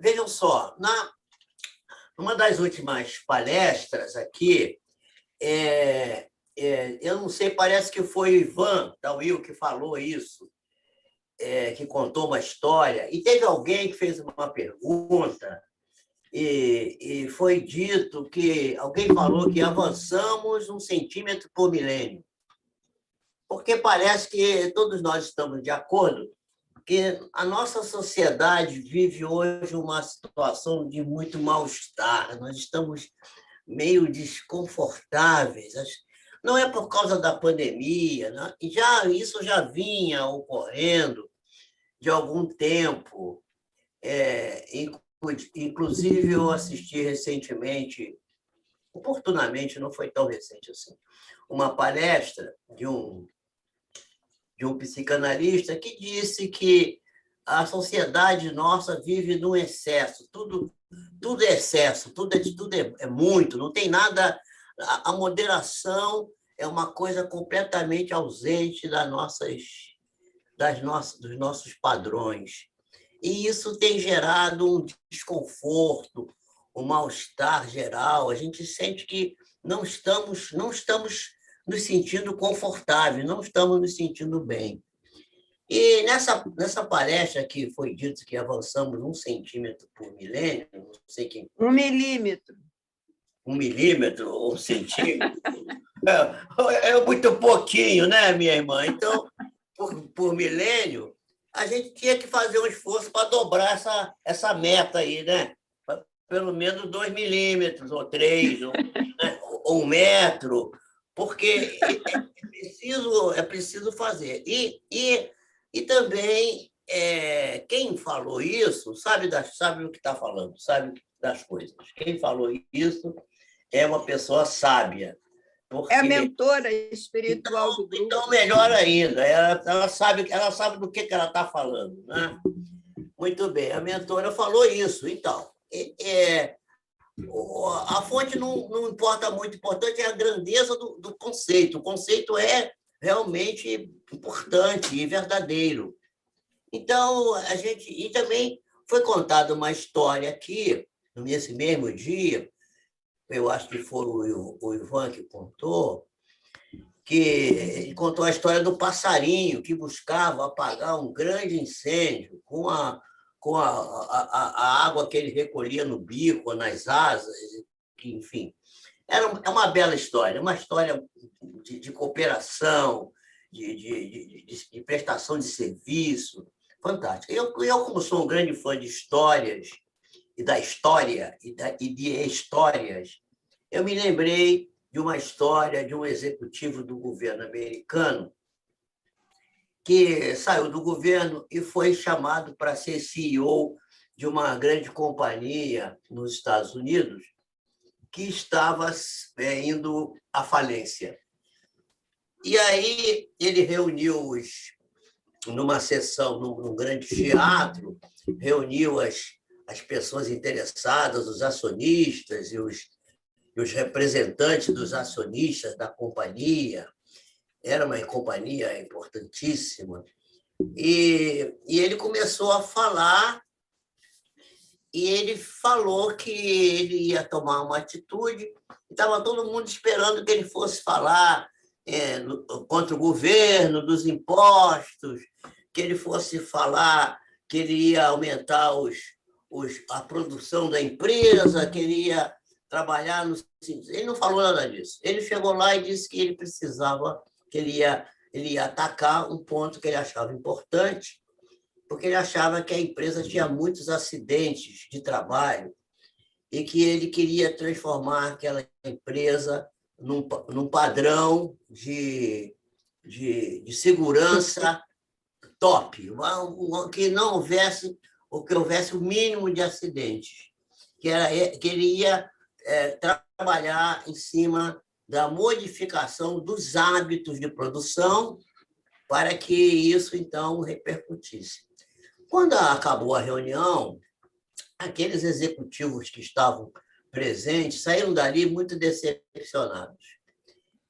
Vejam só, numa das últimas palestras aqui, eu não sei, parece que foi o Ivan da Will que falou isso, que contou uma história, e teve alguém que fez uma pergunta, e foi dito que alguém falou que avançamos 1 centímetro por milênio, porque parece que todos nós estamos de acordo que a nossa sociedade vive hoje uma situação de muito mal-estar, nós estamos meio desconfortáveis. Não é por causa da pandemia, né? Isso já vinha ocorrendo de algum tempo. Inclusive, eu assisti recentemente, oportunamente, não foi tão recente assim, uma palestra de um psicanalista que disse que a sociedade nossa vive num excesso, tudo é excesso, tudo é muito, não tem nada. A moderação é uma coisa completamente ausente dos nossos padrões. E isso tem gerado um desconforto, um mal-estar geral. A gente sente que não estamos nos sentindo confortáveis, não estamos nos sentindo bem. E nessa palestra que foi dito que avançamos 1 centímetro por milênio, não sei quem. 1 milímetro. 1 milímetro ou 1 centímetro. É muito pouquinho, né, minha irmã? Então, por milênio, a gente tinha que fazer um esforço para dobrar essa meta aí, né? Pelo menos 2 milímetros, ou 3, ou 1 metro, porque é preciso fazer. E também, quem falou isso sabe o que está falando, sabe das coisas. Quem falou isso é uma pessoa sábia. É a mentora espiritual do grupo. Então, melhor ainda, ela sabe do que ela está falando, né? Muito bem, a mentora falou isso. Então, a fonte não importa muito, o importante é a grandeza do conceito. O conceito é realmente importante e verdadeiro. Então, e também foi contada uma história aqui, nesse mesmo dia, eu acho que foi o Ivan que contou, que ele contou a história do passarinho que buscava apagar um grande incêndio com a água que ele recolhia no bico, nas asas, enfim. É uma bela história, uma história de cooperação, de prestação de serviço, fantástica. Eu, como sou um grande fã de histórias, e da história, e de histórias, eu me lembrei de uma história de um executivo do governo americano que saiu do governo e foi chamado para ser CEO de uma grande companhia nos Estados Unidos que estava indo à falência. E aí ele reuniu numa sessão, num grande teatro, reuniu as pessoas interessadas, os acionistas e os representantes dos acionistas da companhia. Era uma companhia importantíssima. E ele começou a falar, e ele falou que ele ia tomar uma atitude, e estava todo mundo esperando que ele fosse falar contra o governo, dos impostos, que ele fosse falar que ele ia aumentar a produção da empresa, que ele ia trabalhar no... Ele não falou nada disso. Ele chegou lá e disse que ele precisava, que ele ia atacar um ponto que ele achava importante, porque ele achava que a empresa tinha muitos acidentes de trabalho e que ele queria transformar aquela empresa num padrão de segurança top, que não houvesse, ou que houvesse o mínimo de acidentes, que ele ia trabalhar em cima da modificação dos hábitos de produção para que isso, então, repercutisse. Quando acabou a reunião, aqueles executivos que estavam presentes saíram dali muito decepcionados.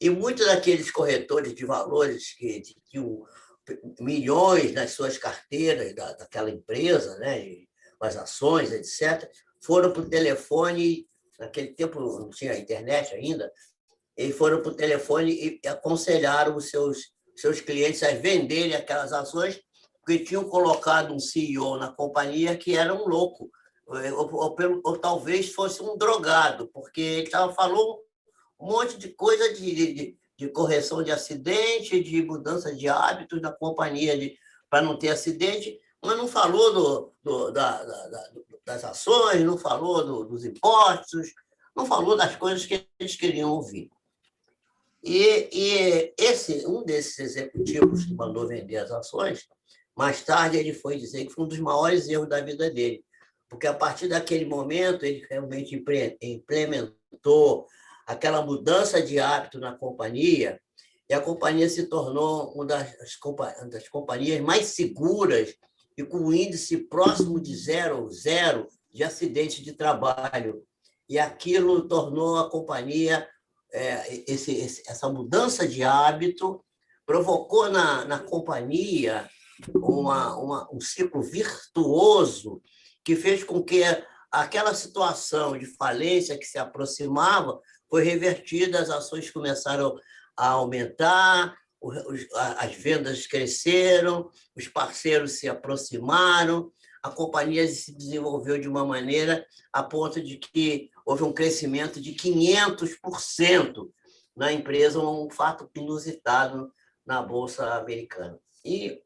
E muitos daqueles corretores de valores que tinham milhões nas suas carteiras daquela empresa, né? as ações, etc., foram para o telefone, naquele tempo não tinha internet ainda, e foram para o telefone e aconselharam os seus clientes a venderem aquelas ações, porque tinham colocado um CEO na companhia que era um louco, ou talvez fosse um drogado, porque ele falou um monte de coisa de correção de acidente, de mudança de hábitos na companhia para não ter acidente, mas não falou das ações, não falou dos impostos, não falou das coisas que eles queriam ouvir. E um desses executivos que mandou vender as ações, mais tarde ele foi dizer que foi um dos maiores erros da vida dele, porque a partir daquele momento ele realmente implementou aquela mudança de hábito na companhia, e a companhia se tornou uma das companhias mais seguras e com um índice próximo de zero de acidentes de trabalho. E aquilo tornou a companhia, essa mudança de hábito provocou na companhia um ciclo virtuoso que fez com que aquela situação de falência que se aproximava foi revertida, as ações começaram a aumentar, as vendas cresceram, os parceiros se aproximaram, a companhia se desenvolveu de uma maneira a ponto de que houve um crescimento de 500% na empresa, um fato inusitado na Bolsa Americana. E,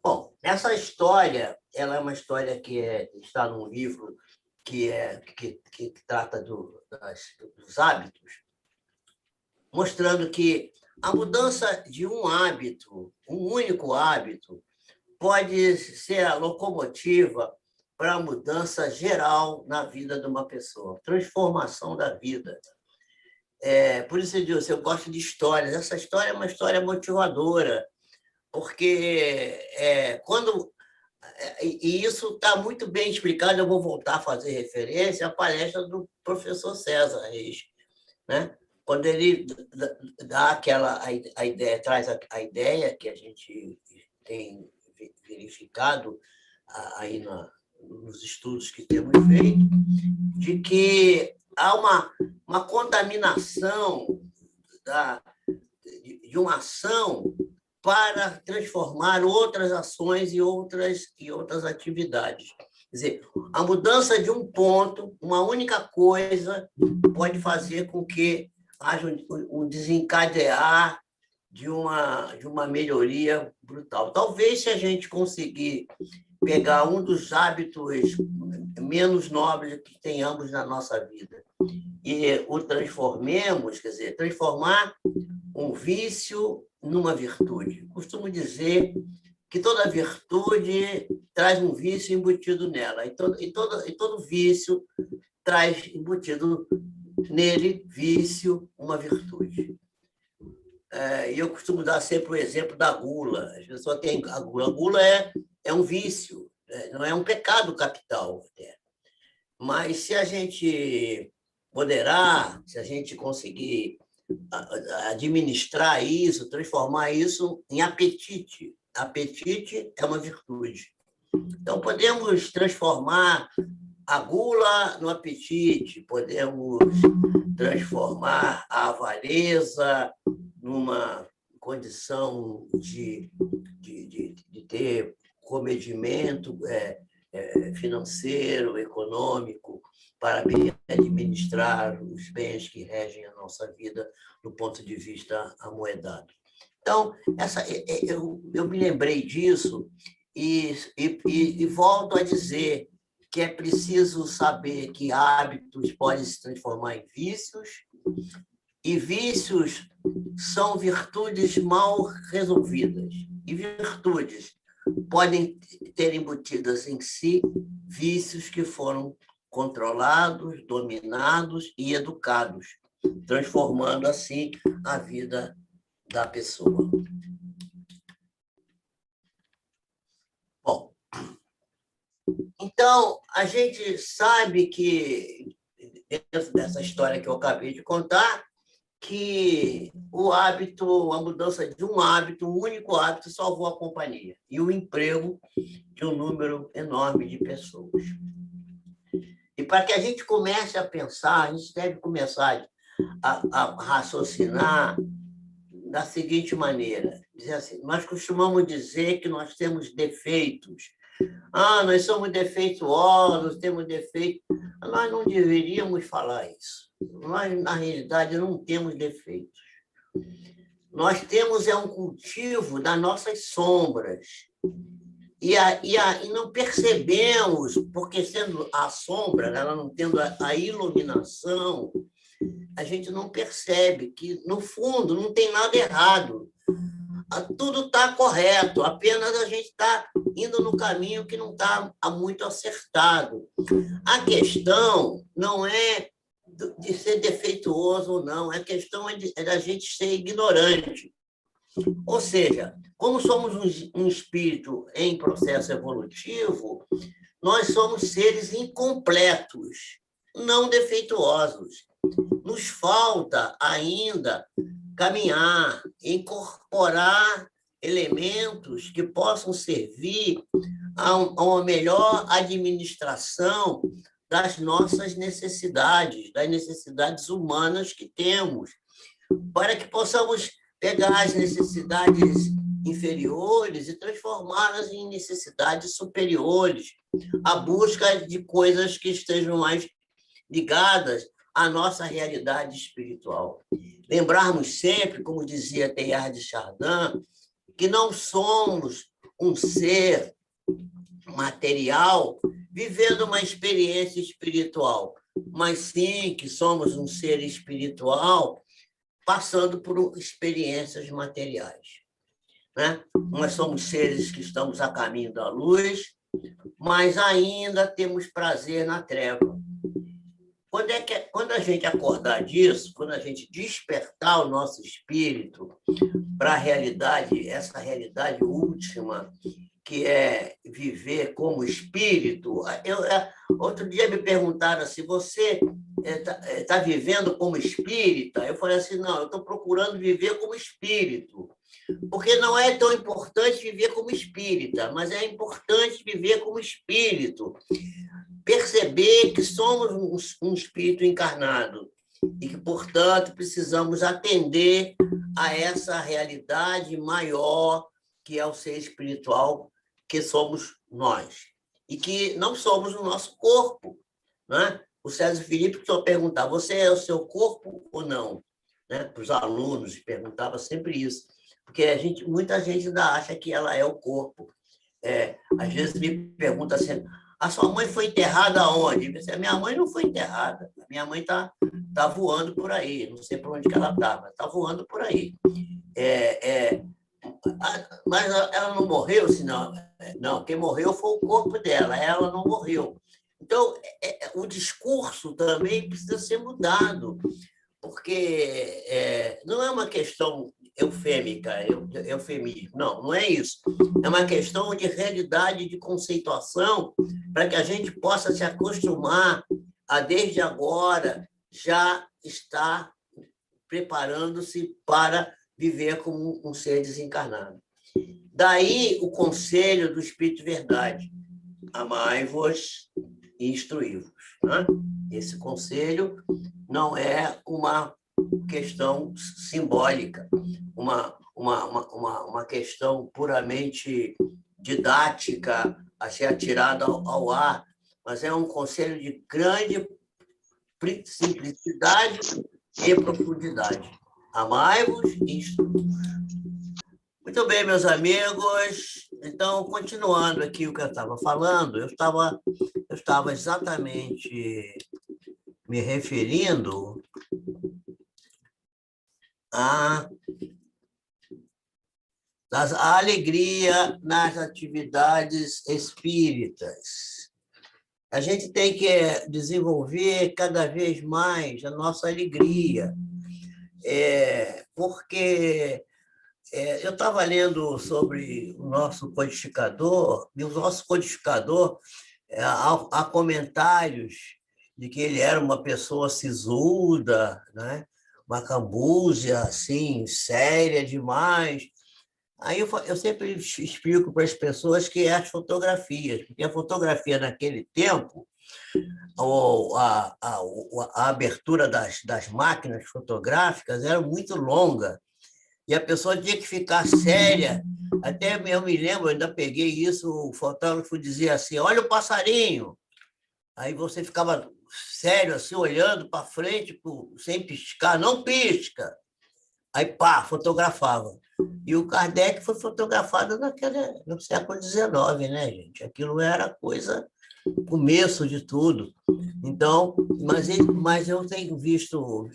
bom, essa história ela é uma história que está num livro que trata dos hábitos, mostrando que a mudança de um hábito, um único hábito, pode ser a locomotiva para a mudança geral na vida de uma pessoa, transformação da vida. Por isso eu digo, eu gosto de histórias. Essa história é uma história motivadora, porque e isso está muito bem explicado, eu vou voltar a fazer referência à palestra do professor César Reis, né? Quando ele dá a ideia, traz a ideia que a gente tem verificado aí nos estudos que temos feito, de que há uma contaminação de uma ação para transformar outras ações e outras atividades. Quer dizer, a mudança de um ponto, uma única coisa, pode fazer com que haja um desencadear de uma melhoria brutal. Talvez, se a gente conseguir pegar um dos hábitos menos nobres que tenhamos na nossa vida e o transformemos, quer dizer, transformar um vício numa virtude. Costumo dizer que toda virtude traz um vício embutido nela, e todo vício traz embutido nele, vício, uma virtude. E eu costumo dar sempre o exemplo da gula. As pessoas têm a gula. A gula é um vício, não é um pecado capital. Mas se a gente moderar, se a gente conseguir administrar isso, transformar isso em apetite. Apetite é uma virtude. Então, podemos transformar a gula no apetite, podemos transformar a avareza numa condição de ter comedimento financeiro, econômico, para bem administrar os bens que regem a nossa vida do ponto de vista amoedado. Então, eu me lembrei disso e volto a dizer que é preciso saber que hábitos podem se transformar em vícios, e vícios são virtudes mal resolvidas, e virtudes podem ter embutidas em si vícios que foram controlados, dominados e educados, transformando assim a vida da pessoa. Bom, então, a gente sabe que, dentro dessa história que eu acabei de contar, que o hábito, a mudança de um hábito, um único hábito, salvou a companhia e o emprego de um número enorme de pessoas. E para que a gente comece a pensar, a gente deve começar a raciocinar da seguinte maneira: dizer assim, nós costumamos dizer que nós temos defeitos. Nós somos defeituosos, temos defeitos. Nós não deveríamos falar isso. Nós, na realidade, não temos defeitos. Nós temos um cultivo das nossas sombras. E não percebemos, porque sendo a sombra, ela não tendo a iluminação, a gente não percebe que, no fundo, não tem nada errado. Tudo está correto, apenas a gente está indo no caminho que não está muito acertado. A questão não é de ser defeituoso ou não, a questão é da gente ser ignorante. Ou seja, como somos um espírito em processo evolutivo, nós somos seres incompletos, não defeituosos. Nos falta ainda caminhar, incorporar elementos que possam servir a uma melhor administração das nossas necessidades, das necessidades humanas que temos, para que possamos pegar as necessidades inferiores e transformá-las em necessidades superiores, a busca de coisas que estejam mais ligadas à nossa realidade espiritual. Lembrarmos sempre, como dizia Teilhard de Chardin, que não somos um ser material vivendo uma experiência espiritual, mas sim que somos um ser espiritual passando por experiências materiais. Né? Nós somos seres que estamos a caminho da luz, mas ainda temos prazer na treva. Quando a gente acordar disso, quando a gente despertar o nosso espírito para a realidade, essa realidade última, que é viver como espírito. Outro dia me perguntaram se você está vivendo como espírita. Eu falei assim, não, eu estou procurando viver como espírito, porque não é tão importante viver como espírita, mas é importante viver como espírito, perceber que somos um espírito encarnado e que, portanto, precisamos atender a essa realidade maior que é o ser espiritual, que somos nós, e que não somos o nosso corpo. Né? O César Felipe só perguntava, você é o seu corpo ou não? Né? Para os alunos, perguntava sempre isso, porque muita gente ainda acha que ela é o corpo. Às vezes me pergunta assim, a sua mãe foi enterrada onde? A minha mãe não foi enterrada, a minha mãe está voando por aí, não sei por onde que ela está, mas está voando por aí. Mas ela não morreu, senão... Não, quem morreu foi o corpo dela, ela não morreu. Então, o discurso também precisa ser mudado, porque não é uma questão eufêmica, eufemismo, não é isso. É uma questão de realidade, de conceituação, para que a gente possa se acostumar a, desde agora, já estar preparando-se para viver como um ser desencarnado. Daí o conselho do Espírito Verdade: amai-vos e instruí-vos. Né? Esse conselho não é uma questão simbólica, uma questão puramente didática a ser atirada ao ar, mas é um conselho de grande simplicidade e profundidade. Amai-vos e instruí-vos. Muito bem, meus amigos. Então, continuando aqui o que eu estava falando, eu estava exatamente me referindo à alegria nas atividades espíritas. A gente tem que desenvolver cada vez mais a nossa alegria, porque eu estava lendo sobre o nosso codificador, e o nosso codificador, há comentários de que ele era uma pessoa sisuda, né? macambúzia, assim, séria demais. Aí eu sempre explico para as pessoas que é as fotografias, porque a fotografia naquele tempo, a abertura das máquinas fotográficas era muito longa, e a pessoa tinha que ficar séria. Até eu me lembro, eu ainda peguei isso, o fotógrafo dizia assim, olha o passarinho. Aí você ficava sério, assim, olhando para frente, sem piscar, não pisca. Aí, pá, fotografava. E o Kardec foi fotografado no século XIX, né, gente? Aquilo era coisa, começo de tudo. Então, mas eu tenho visto,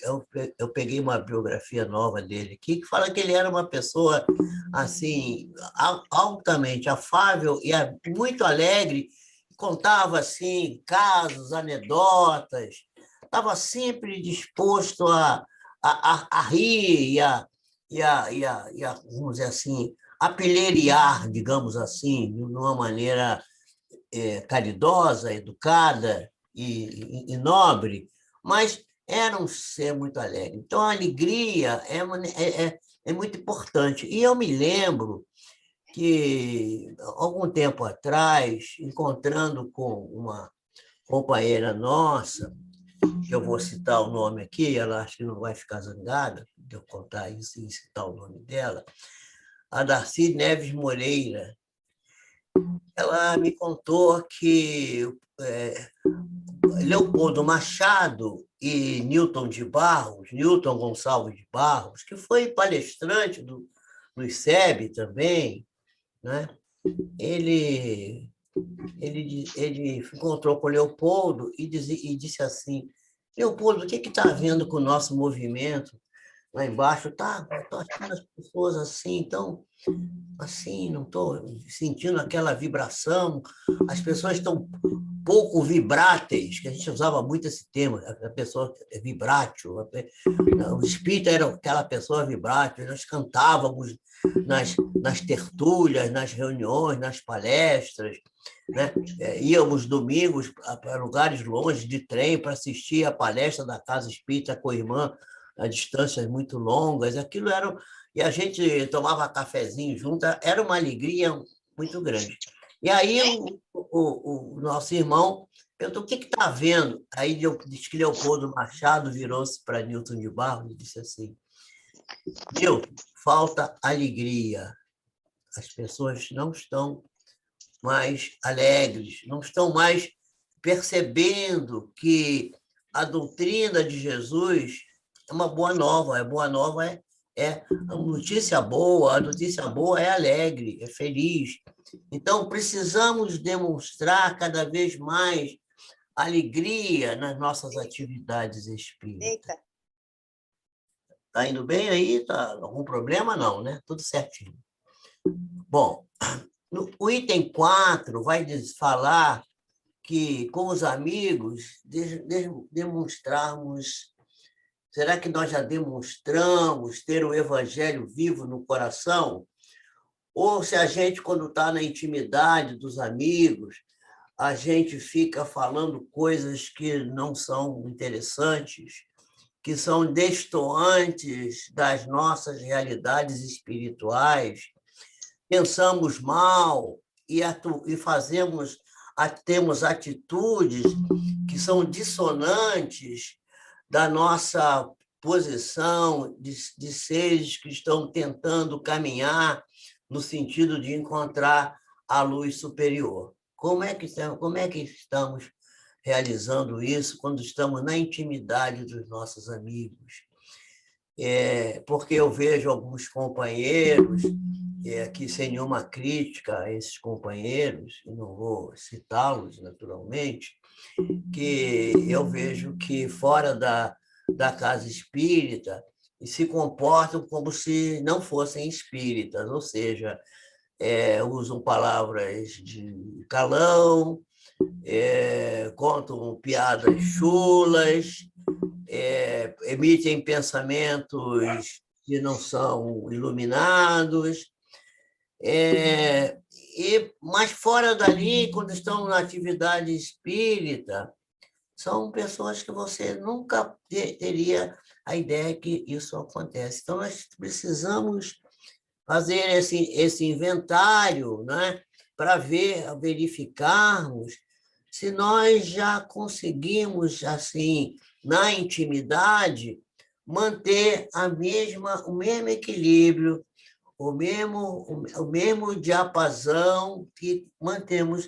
eu peguei uma biografia nova dele aqui, que fala que ele era uma pessoa, assim, altamente afável e muito alegre, contava, assim, casos, anedotas, estava sempre disposto a rir vamos dizer assim, a pilheriar, digamos assim, de uma maneira caridosa, educada e nobre, mas era um ser muito alegre. Então, a alegria é muito importante. E eu me lembro que, algum tempo atrás, encontrando com uma companheira nossa, que eu vou citar o nome aqui, ela acho que não vai ficar zangada de eu contar isso e citar o nome dela, a Darcy Neves Moreira. Ela me contou que Leopoldo Machado e Newton Gonçalves de Barros, que foi palestrante do ICEB também, né? ele, ele encontrou com Leopoldo e disse assim, Leopoldo, o que está havendo com o nosso movimento? Lá embaixo, estou achando as pessoas assim, então, assim, não estou sentindo aquela vibração, as pessoas estão pouco vibráteis, que a gente usava muito esse termo, a pessoa é vibrátil, o espírito era aquela pessoa vibrátil, nós cantávamos nas tertúlias, nas reuniões, nas palestras, né? Íamos domingos para lugares longe de trem para assistir a palestra da Casa Espírita com a irmã, a distâncias muito longas, aquilo era... E a gente tomava cafezinho junto, era uma alegria muito grande. E aí o nosso irmão perguntou, o que está havendo? Aí disse que Leopoldo Machado virou-se para Newton de Barros e disse assim, Newton, falta alegria. As pessoas não estão mais alegres, não estão mais percebendo que a doutrina de Jesus é uma boa nova. A boa nova é a notícia boa é alegre, é feliz. Então, precisamos demonstrar cada vez mais alegria nas nossas atividades espíritas. Está indo bem aí? Tá algum problema? Não, né? Tudo certinho. Bom, o item 4 vai falar que, com os amigos, demonstrarmos... Será que nós já demonstramos ter o Evangelho vivo no coração? Ou se a gente, quando está na intimidade dos amigos, a gente fica falando coisas que não são interessantes, que são destoantes das nossas realidades espirituais, pensamos mal e temos atitudes que são dissonantes da nossa posição de seres que estão tentando caminhar no sentido de encontrar a luz superior. Como é que estamos realizando isso quando estamos na intimidade dos nossos amigos? Porque eu vejo alguns companheiros, aqui sem nenhuma crítica a esses companheiros, e não vou citá-los naturalmente, que eu vejo que fora da casa espírita se comportam como se não fossem espíritas, ou seja, usam palavras de calão, contam piadas chulas, emitem pensamentos que não são iluminados, mas fora dali, quando estão na atividade espírita, são pessoas que você nunca teria a ideia que isso acontece. Então, nós precisamos fazer esse inventário, né, para verificarmos se nós já conseguimos, assim, na intimidade, manter o mesmo equilíbrio, o mesmo diapasão que mantemos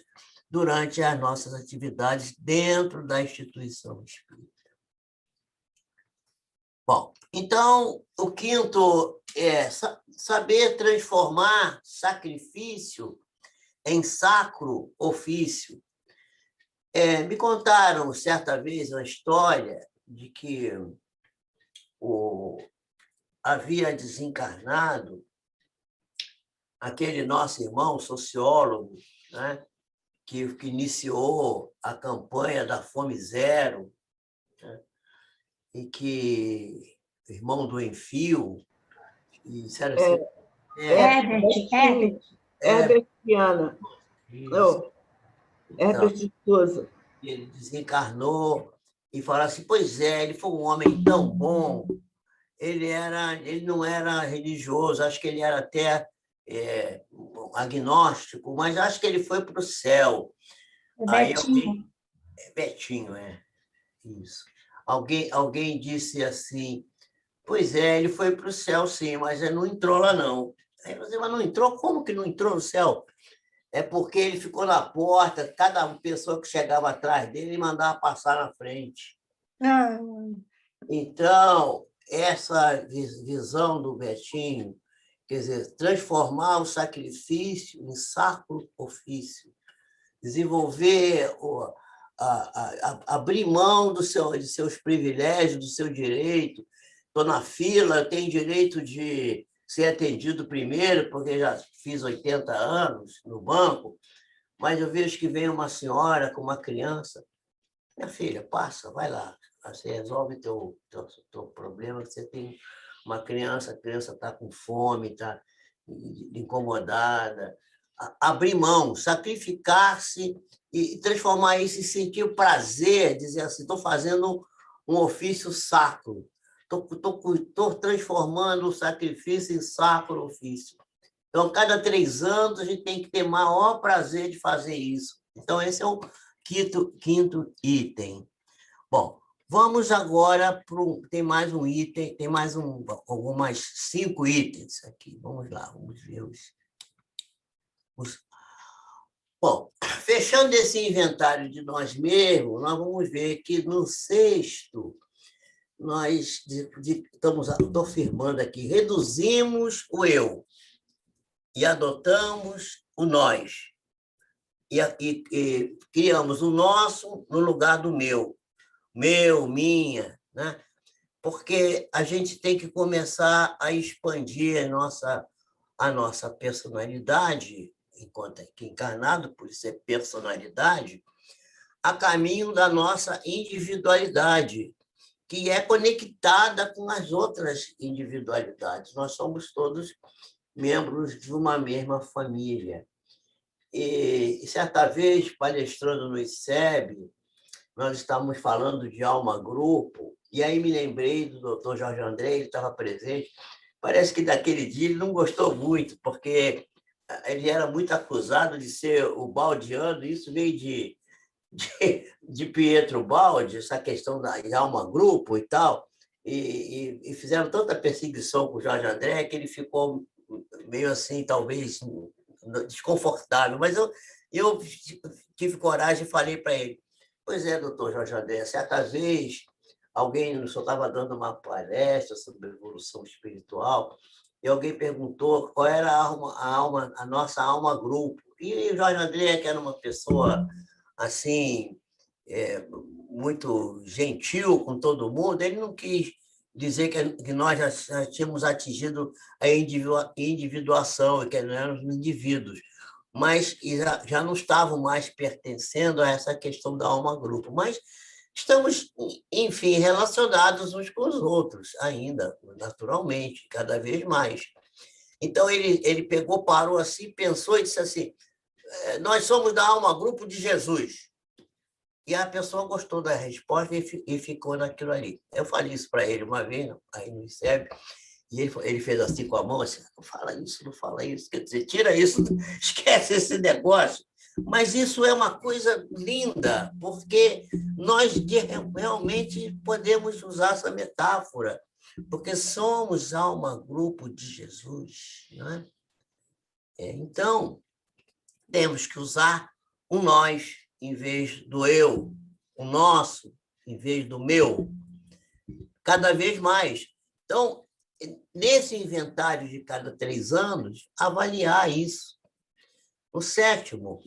durante as nossas atividades dentro da instituição espírita. Bom, então, o quinto é saber transformar sacrifício em sacro ofício. Me contaram, certa vez, uma história de que havia desencarnado aquele nosso irmão sociólogo, né, que iniciou a campanha da Fome Zero, né, e que irmão do Enfio, e disseram assim, Herbert Viana. Não, Herbert de Souza. Ele desencarnou e falaram assim, pois é, ele foi um homem tão bom, ele não era religioso, acho que ele era até agnóstico, mas acho que ele foi para o céu. Betinho. Betinho, isso. Alguém disse assim, pois é, ele foi para o céu, sim, mas ele não entrou lá, não. Aí você, mas não entrou? Como que não entrou no céu? É porque ele ficou na porta, cada pessoa que chegava atrás dele, ele mandava passar na frente. Ah, Então, essa visão do Betinho, quer dizer, transformar o sacrifício em sacro ofício, desenvolver, abrir mão de seus privilégios, do seu direito. Estou na fila, eu tenho direito de ser atendido primeiro, porque já fiz 80 anos no banco, mas eu vejo que vem uma senhora com uma criança. Minha filha, passa, vai lá, você resolve teu problema, que você tem uma criança, a criança está com fome, está incomodada. Abrir mão, sacrificar-se e transformar isso em sentir o prazer, dizer assim, estou fazendo um ofício sacro, estou transformando o sacrifício em sacro ofício. Então, cada 3 anos, a gente tem que ter maior prazer de fazer isso. Então, esse é o quinto item. Bom, vamos agora para tem mais um item, tem mais algumas 5 itens aqui. Vamos lá, vamos ver Bom, fechando esse inventário de nós mesmos, nós vamos ver que no 6º, nós estou afirmando aqui, reduzimos o eu e adotamos o nós. E criamos o nosso no lugar do meu, minha, né? Porque a gente tem que começar a expandir a nossa personalidade, enquanto aqui encarnado, por isso é personalidade, a caminho da nossa individualidade, que é conectada com as outras individualidades. Nós somos todos membros de uma mesma família. E certa vez, palestrando no ICEB, nós estávamos falando de alma-grupo, e aí me lembrei do doutor Jorge André, ele estava presente. Parece que daquele dia ele não gostou muito, porque ele era muito acusado de ser o baldiano, isso veio de Pietro Baldi, essa questão da alma-grupo e tal, e fizeram tanta perseguição com o Jorge André que ele ficou meio assim, talvez desconfortável, mas eu tive coragem e falei para ele, pois é, doutor Jorge André, certa vez alguém só estava dando uma palestra sobre evolução espiritual e alguém perguntou qual era a nossa alma-grupo. E o Jorge André, que era uma pessoa assim, muito gentil com todo mundo, ele não quis dizer que nós já tínhamos atingido a individuação, que não éramos indivíduos, mas já não estavam mais pertencendo a essa questão da alma-grupo. Mas estamos, enfim, relacionados uns com os outros ainda, naturalmente, cada vez mais. Então, ele pegou, parou assim, pensou e disse assim, nós somos da alma-grupo de Jesus. E a pessoa gostou da resposta e ficou naquilo ali. Eu falei isso para ele uma vez, aí no ICEB, e ele fez assim com a mão, assim, não fala isso, não fala isso, quer dizer, tira isso, esquece esse negócio. Mas isso é uma coisa linda, porque nós realmente podemos usar essa metáfora, porque somos alma, grupo de Jesus. Não é? Então, temos que usar o nós em vez do eu, o nosso em vez do meu, cada vez mais. Então, nesse inventário de cada 3 anos, avaliar isso. O 7º,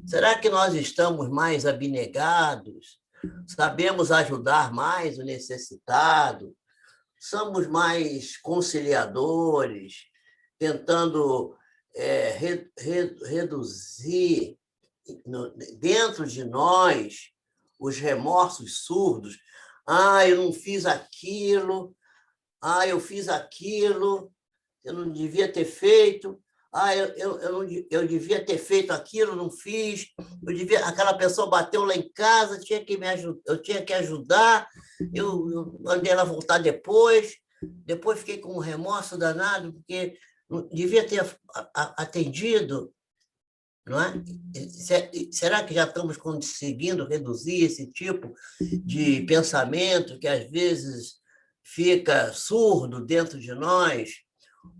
será que nós estamos mais abnegados? Sabemos ajudar mais o necessitado? Somos mais conciliadores, tentando reduzir dentro de nós os remorsos surdos. Eu não fiz aquilo, eu fiz aquilo, eu não devia ter feito, eu devia ter feito aquilo, não fiz, aquela pessoa bateu lá em casa, eu tinha que ajudar, eu mandei ela voltar depois fiquei com um remorso danado, porque não devia ter atendido, não é? Será que já estamos conseguindo reduzir esse tipo de pensamento que às vezes fica surdo dentro de nós?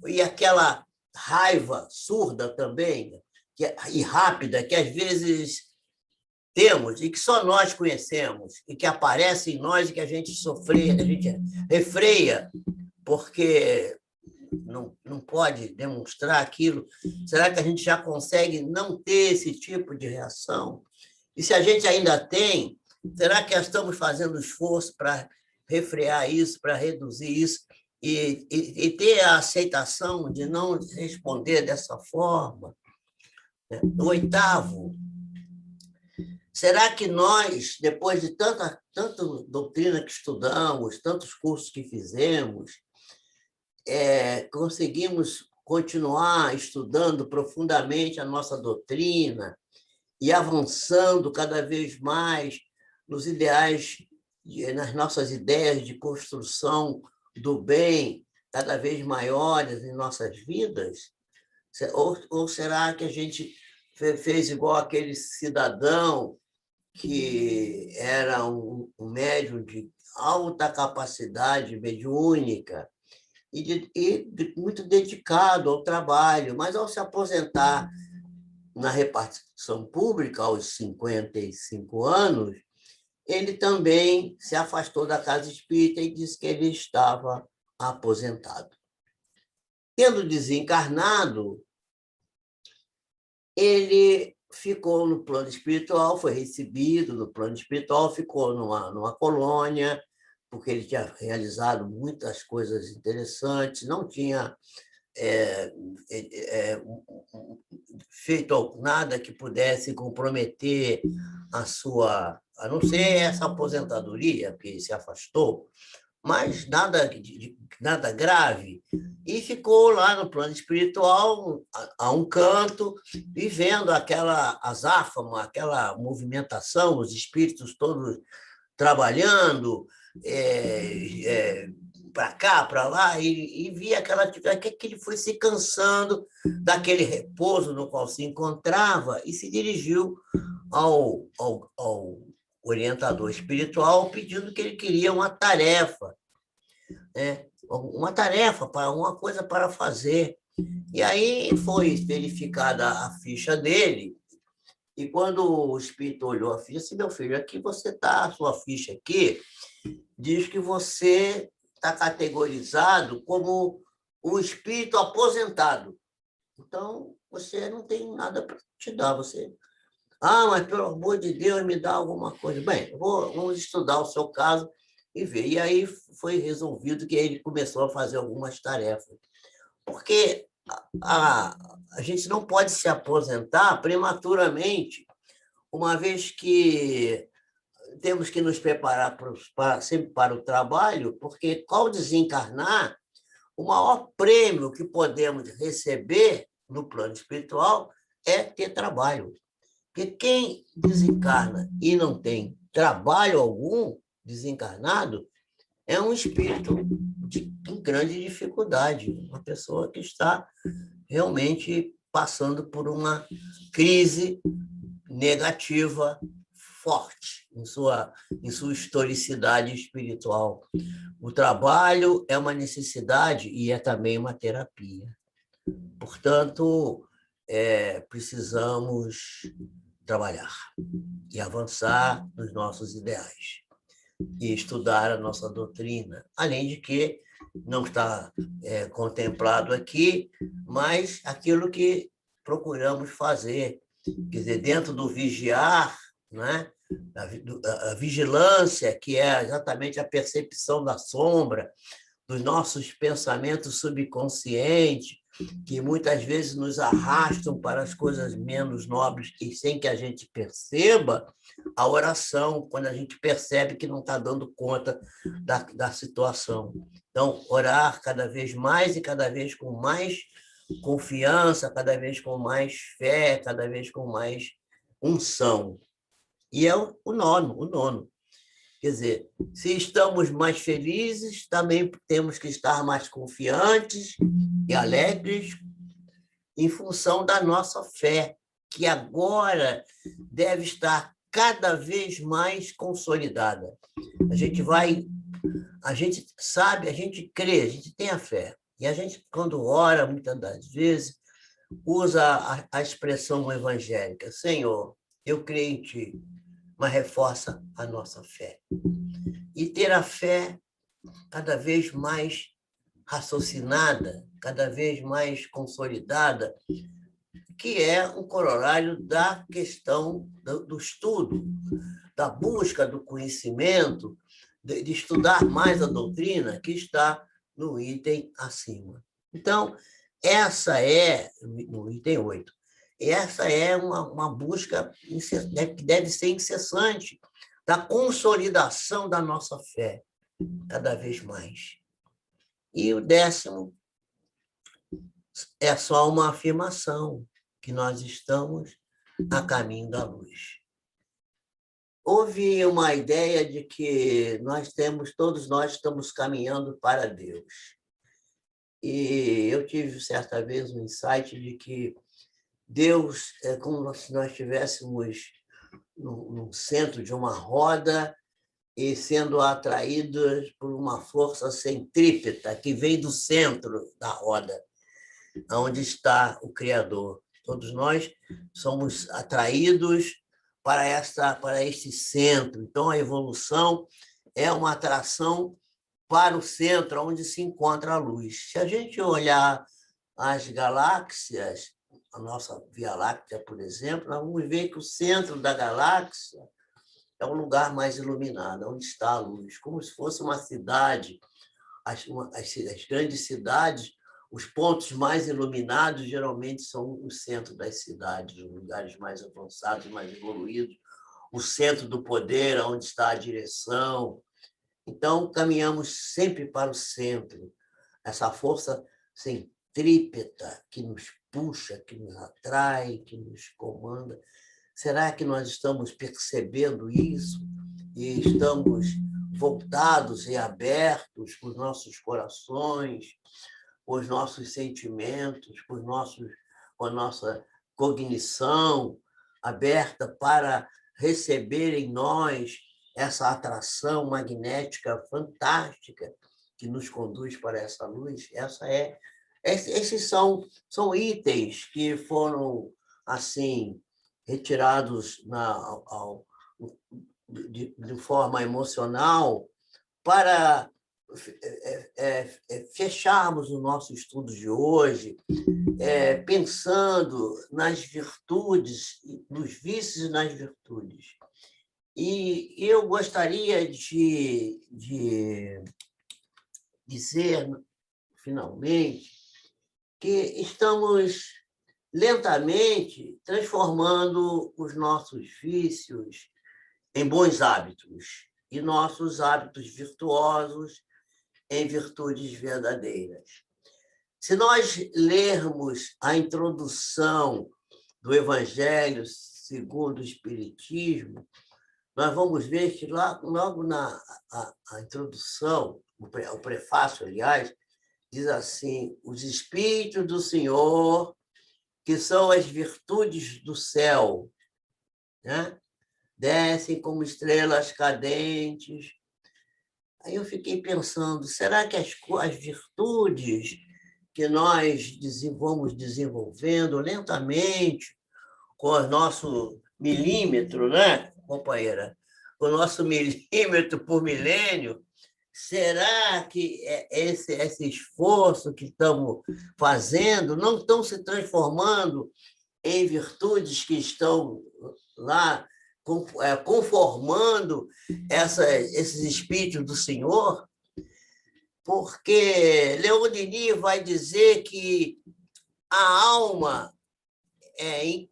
E aquela raiva surda também, e rápida, que às vezes temos e que só nós conhecemos, e que aparece em nós e que a gente sofre, a gente refreia, porque não pode demonstrar aquilo. Será que a gente já consegue não ter esse tipo de reação? E se a gente ainda tem, será que estamos fazendo esforço para refrear isso, para reduzir isso e ter a aceitação de não responder dessa forma? O 8º, será que nós, depois de tanta doutrina que estudamos, tantos cursos que fizemos, conseguimos continuar estudando profundamente a nossa doutrina e avançando cada vez mais nos ideais, nas nossas ideias de construção do bem cada vez maiores em nossas vidas? Ou será que a gente fez igual aquele cidadão que era um médium de alta capacidade mediúnica e muito dedicado ao trabalho, mas ao se aposentar na repartição pública aos 55 anos, ele também se afastou da casa espírita e disse que ele estava aposentado. Tendo desencarnado, ele ficou no plano espiritual, foi recebido no plano espiritual, ficou numa colônia, porque ele tinha realizado muitas coisas interessantes, não tinha feito nada que pudesse comprometer a não ser essa aposentadoria, que se afastou, mas nada grave, e ficou lá no plano espiritual, a um canto, vivendo aquela azáfama, aquela movimentação, os espíritos todos trabalhando, para cá, para lá, e via aquela atividade, que ele foi se cansando daquele repouso no qual se encontrava e se dirigiu ao orientador espiritual pedindo que ele queria uma tarefa, uma coisa para fazer. E aí foi verificada a ficha dele, e quando o espírito olhou a ficha, disse: meu filho, aqui você está, a sua ficha aqui diz que você está categorizado como um espírito aposentado. Então, você não tem nada para te dar. Mas pelo amor de Deus, me dá alguma coisa. Bem, vamos estudar o seu caso e ver. E aí foi resolvido que ele começou a fazer algumas tarefas. Porque a gente não pode se aposentar prematuramente, uma vez que temos que nos preparar sempre para o trabalho, porque, ao desencarnar, o maior prêmio que podemos receber no plano espiritual é ter trabalho. Porque quem desencarna e não tem trabalho algum, desencarnado, é um espírito em grande dificuldade, uma pessoa que está realmente passando por uma crise negativa forte em sua historicidade espiritual. O trabalho é uma necessidade e é também uma terapia. Portanto, precisamos trabalhar e avançar nos nossos ideais e estudar a nossa doutrina, além de que não está contemplado aqui, mas aquilo que procuramos fazer, quer dizer, dentro do vigiar, né? A vigilância, que é exatamente a percepção da sombra, dos nossos pensamentos subconscientes, que muitas vezes nos arrastam para as coisas menos nobres e sem que a gente perceba, a oração, quando a gente percebe que não está dando conta da situação. Então, orar cada vez mais e cada vez com mais confiança, cada vez com mais fé, cada vez com mais unção. E é o nono. Quer dizer, se estamos mais felizes, também temos que estar mais confiantes e alegres em função da nossa fé, que agora deve estar cada vez mais consolidada. A gente sabe, a gente crê, a gente tem a fé. E a gente, quando ora, muitas das vezes, usa a expressão evangélica: Senhor, eu creio em Ti, mas reforça a nossa fé. E ter a fé cada vez mais raciocinada, cada vez mais consolidada, que é um corolário da questão do estudo, da busca do conhecimento, de estudar mais a doutrina, que está no item acima. Então, essa é, no item 8, essa é uma busca que deve ser incessante da consolidação da nossa fé, cada vez mais. E o 10º é só uma afirmação, que nós estamos a caminho da luz. Houve uma ideia de que todos nós estamos caminhando para Deus. E eu tive, certa vez, um insight de que Deus é como se nós estivéssemos no centro de uma roda e sendo atraídos por uma força centrípeta que vem do centro da roda, onde está o Criador. Todos nós somos atraídos para este centro. Então, a evolução é uma atração para o centro, onde se encontra a luz. Se a gente olhar as galáxias, a nossa Via Láctea, por exemplo, nós vamos ver que o centro da galáxia é o lugar mais iluminado, onde está a luz, como se fosse uma cidade. As grandes cidades, os pontos mais iluminados geralmente são o centro das cidades, os lugares mais avançados, mais evoluídos, o centro do poder, onde está a direção. Então, caminhamos sempre para o centro, essa força centrípeta que nos puxa, que nos atrai, que nos comanda. Será que nós estamos percebendo isso e estamos voltados e abertos com os nossos corações, com os nossos sentimentos, com a nossa cognição aberta para receber em nós essa atração magnética fantástica que nos conduz para essa luz? Esses são itens que foram assim retirados de forma emocional para fecharmos o nosso estudo de hoje, pensando nas virtudes, nos vícios e nas virtudes. E eu gostaria de dizer, finalmente, que estamos lentamente transformando os nossos vícios em bons hábitos e nossos hábitos virtuosos em virtudes verdadeiras. Se nós lermos a introdução do Evangelho segundo o Espiritismo, nós vamos ver que logo na a introdução, o prefácio, aliás, diz assim: os Espíritos do Senhor, que são as virtudes do céu, né? Descem como estrelas cadentes. Aí eu fiquei pensando, será que as virtudes que nós vamos desenvolvendo lentamente, com o nosso milímetro, né, companheira? O nosso milímetro por milênio, será que esse esforço que estamos fazendo não estão se transformando em virtudes que estão lá conformando esses espíritos do Senhor? Porque Leon Denis vai dizer que a alma é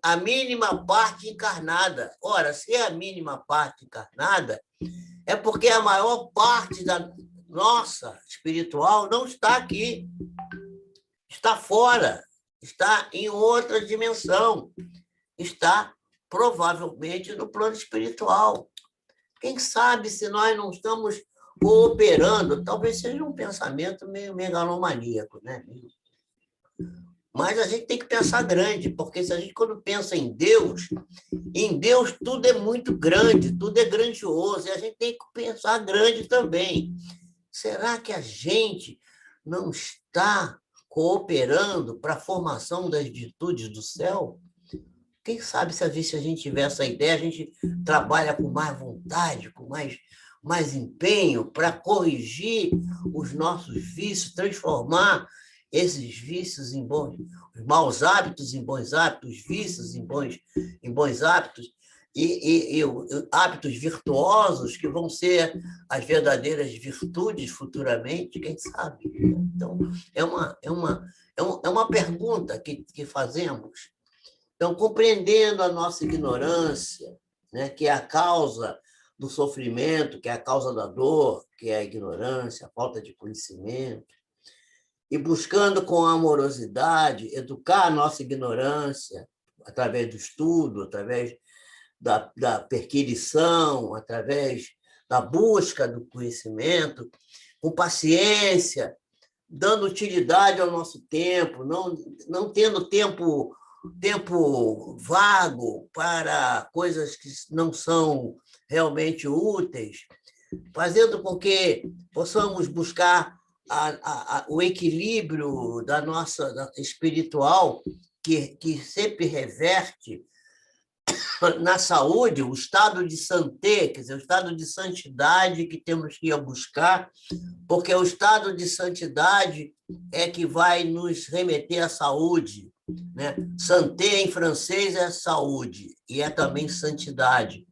a mínima parte encarnada. Ora, se é a mínima parte encarnada, é porque a maior parte da nossa espiritual não está aqui, está fora, está em outra dimensão, está provavelmente no plano espiritual. Quem sabe se nós não estamos cooperando? Talvez seja um pensamento meio megalomaníaco, né? Mas a gente tem que pensar grande, porque se a gente, quando pensa em Deus tudo é muito grande, tudo é grandioso, e a gente tem que pensar grande também. Será que a gente não está cooperando para a formação das virtudes do céu? Quem sabe se a gente tiver essa ideia, a gente trabalha com mais vontade, com mais empenho para corrigir os nossos vícios, transformar esses vícios em bons, os maus hábitos em bons hábitos, vícios em bons hábitos, e hábitos virtuosos que vão ser as verdadeiras virtudes futuramente, quem sabe? Então, é uma pergunta que fazemos. Então, compreendendo a nossa ignorância, né, que é a causa do sofrimento, que é a causa da dor, que é a ignorância, a falta de conhecimento, e buscando com amorosidade educar a nossa ignorância através do estudo, através da perquisição, através da busca do conhecimento, com paciência, dando utilidade ao nosso tempo, não tendo tempo vago para coisas que não são realmente úteis, fazendo com que possamos buscar o equilíbrio da nossa espiritual, que sempre reverte na saúde, o estado de santé, quer dizer, o estado de santidade que temos que ir buscar, porque o estado de santidade é que vai nos remeter à saúde, né? Santé em francês é saúde e é também santidade.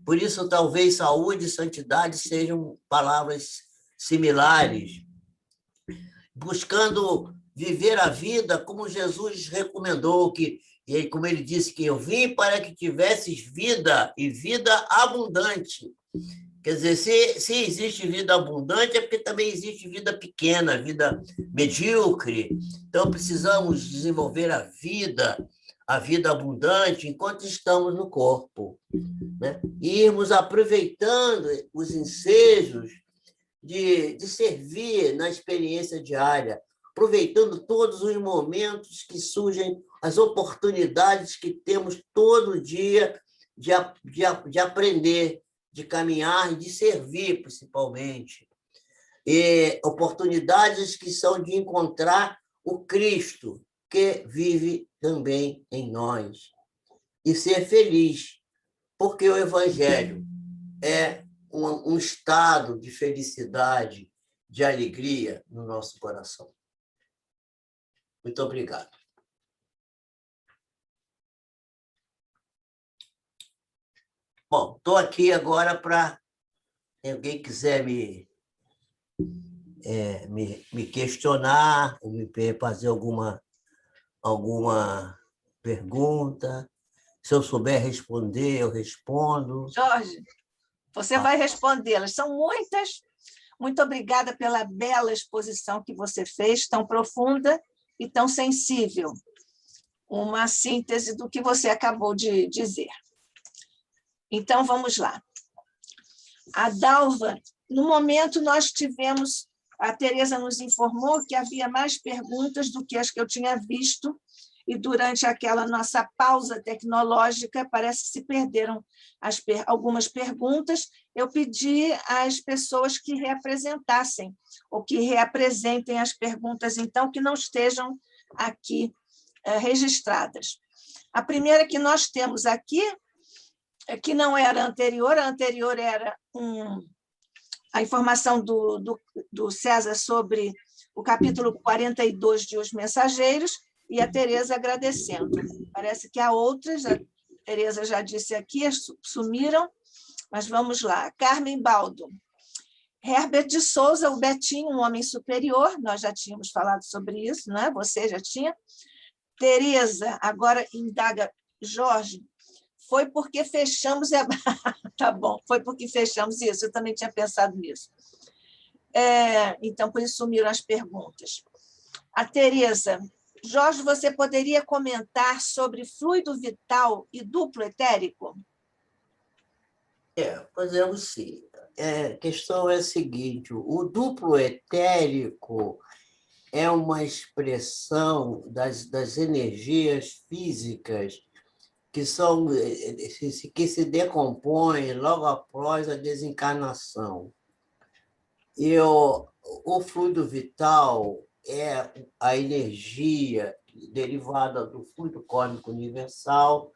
Por isso, talvez saúde e santidade sejam palavras similares, buscando viver a vida como Jesus recomendou, e como ele disse, que eu vim para que tivesses vida, e vida abundante. Quer dizer, se existe vida abundante, é porque também existe vida pequena, vida medíocre. Então, precisamos desenvolver a vida abundante enquanto estamos no corpo, né? E irmos aproveitando os ensejos de servir na experiência diária, aproveitando todos os momentos que surgem, as oportunidades que temos todo dia de aprender, de caminhar e de servir, principalmente. E oportunidades que são de encontrar o Cristo, que vive também em nós. E ser feliz, porque o Evangelho é um estado de felicidade, de alegria no nosso coração. Muito obrigado. Bom, estou aqui agora para, se alguém quiser me questionar, me fazer alguma pergunta. Se eu souber responder, eu respondo. Jorge, você vai respondê-las. São muitas. Muito obrigada pela bela exposição que você fez, tão profunda e tão sensível. Uma síntese do que você acabou de dizer. Então, vamos lá. A Dalva, no momento, nós tivemos... A Tereza nos informou que havia mais perguntas do que as que eu tinha visto, e durante aquela nossa pausa tecnológica, parece que se perderam algumas perguntas. Eu pedi às pessoas que reapresentassem, ou que reapresentem as perguntas, então, que não estejam aqui registradas. A primeira que nós temos aqui, que não era anterior, a anterior era a informação do César sobre o capítulo 42 de Os Mensageiros, e a Tereza agradecendo. Parece que há outras, a Tereza já disse aqui, sumiram, mas vamos lá. Carmen Baldo. Herbert de Souza, o Betinho, um homem superior, nós já tínhamos falado sobre isso, não é? Você já tinha. Tereza, agora indaga Jorge, foi porque fechamos... Tá bom, foi porque fechamos isso, eu também tinha pensado nisso. Então, por isso sumiram as perguntas. A Tereza, Jorge, você poderia comentar sobre fluido vital e duplo etérico? Podemos sim. A questão é a seguinte, o duplo etérico é uma expressão das energias físicas que se decompõem logo após a desencarnação. E o fluido vital é a energia derivada do fluido cósmico universal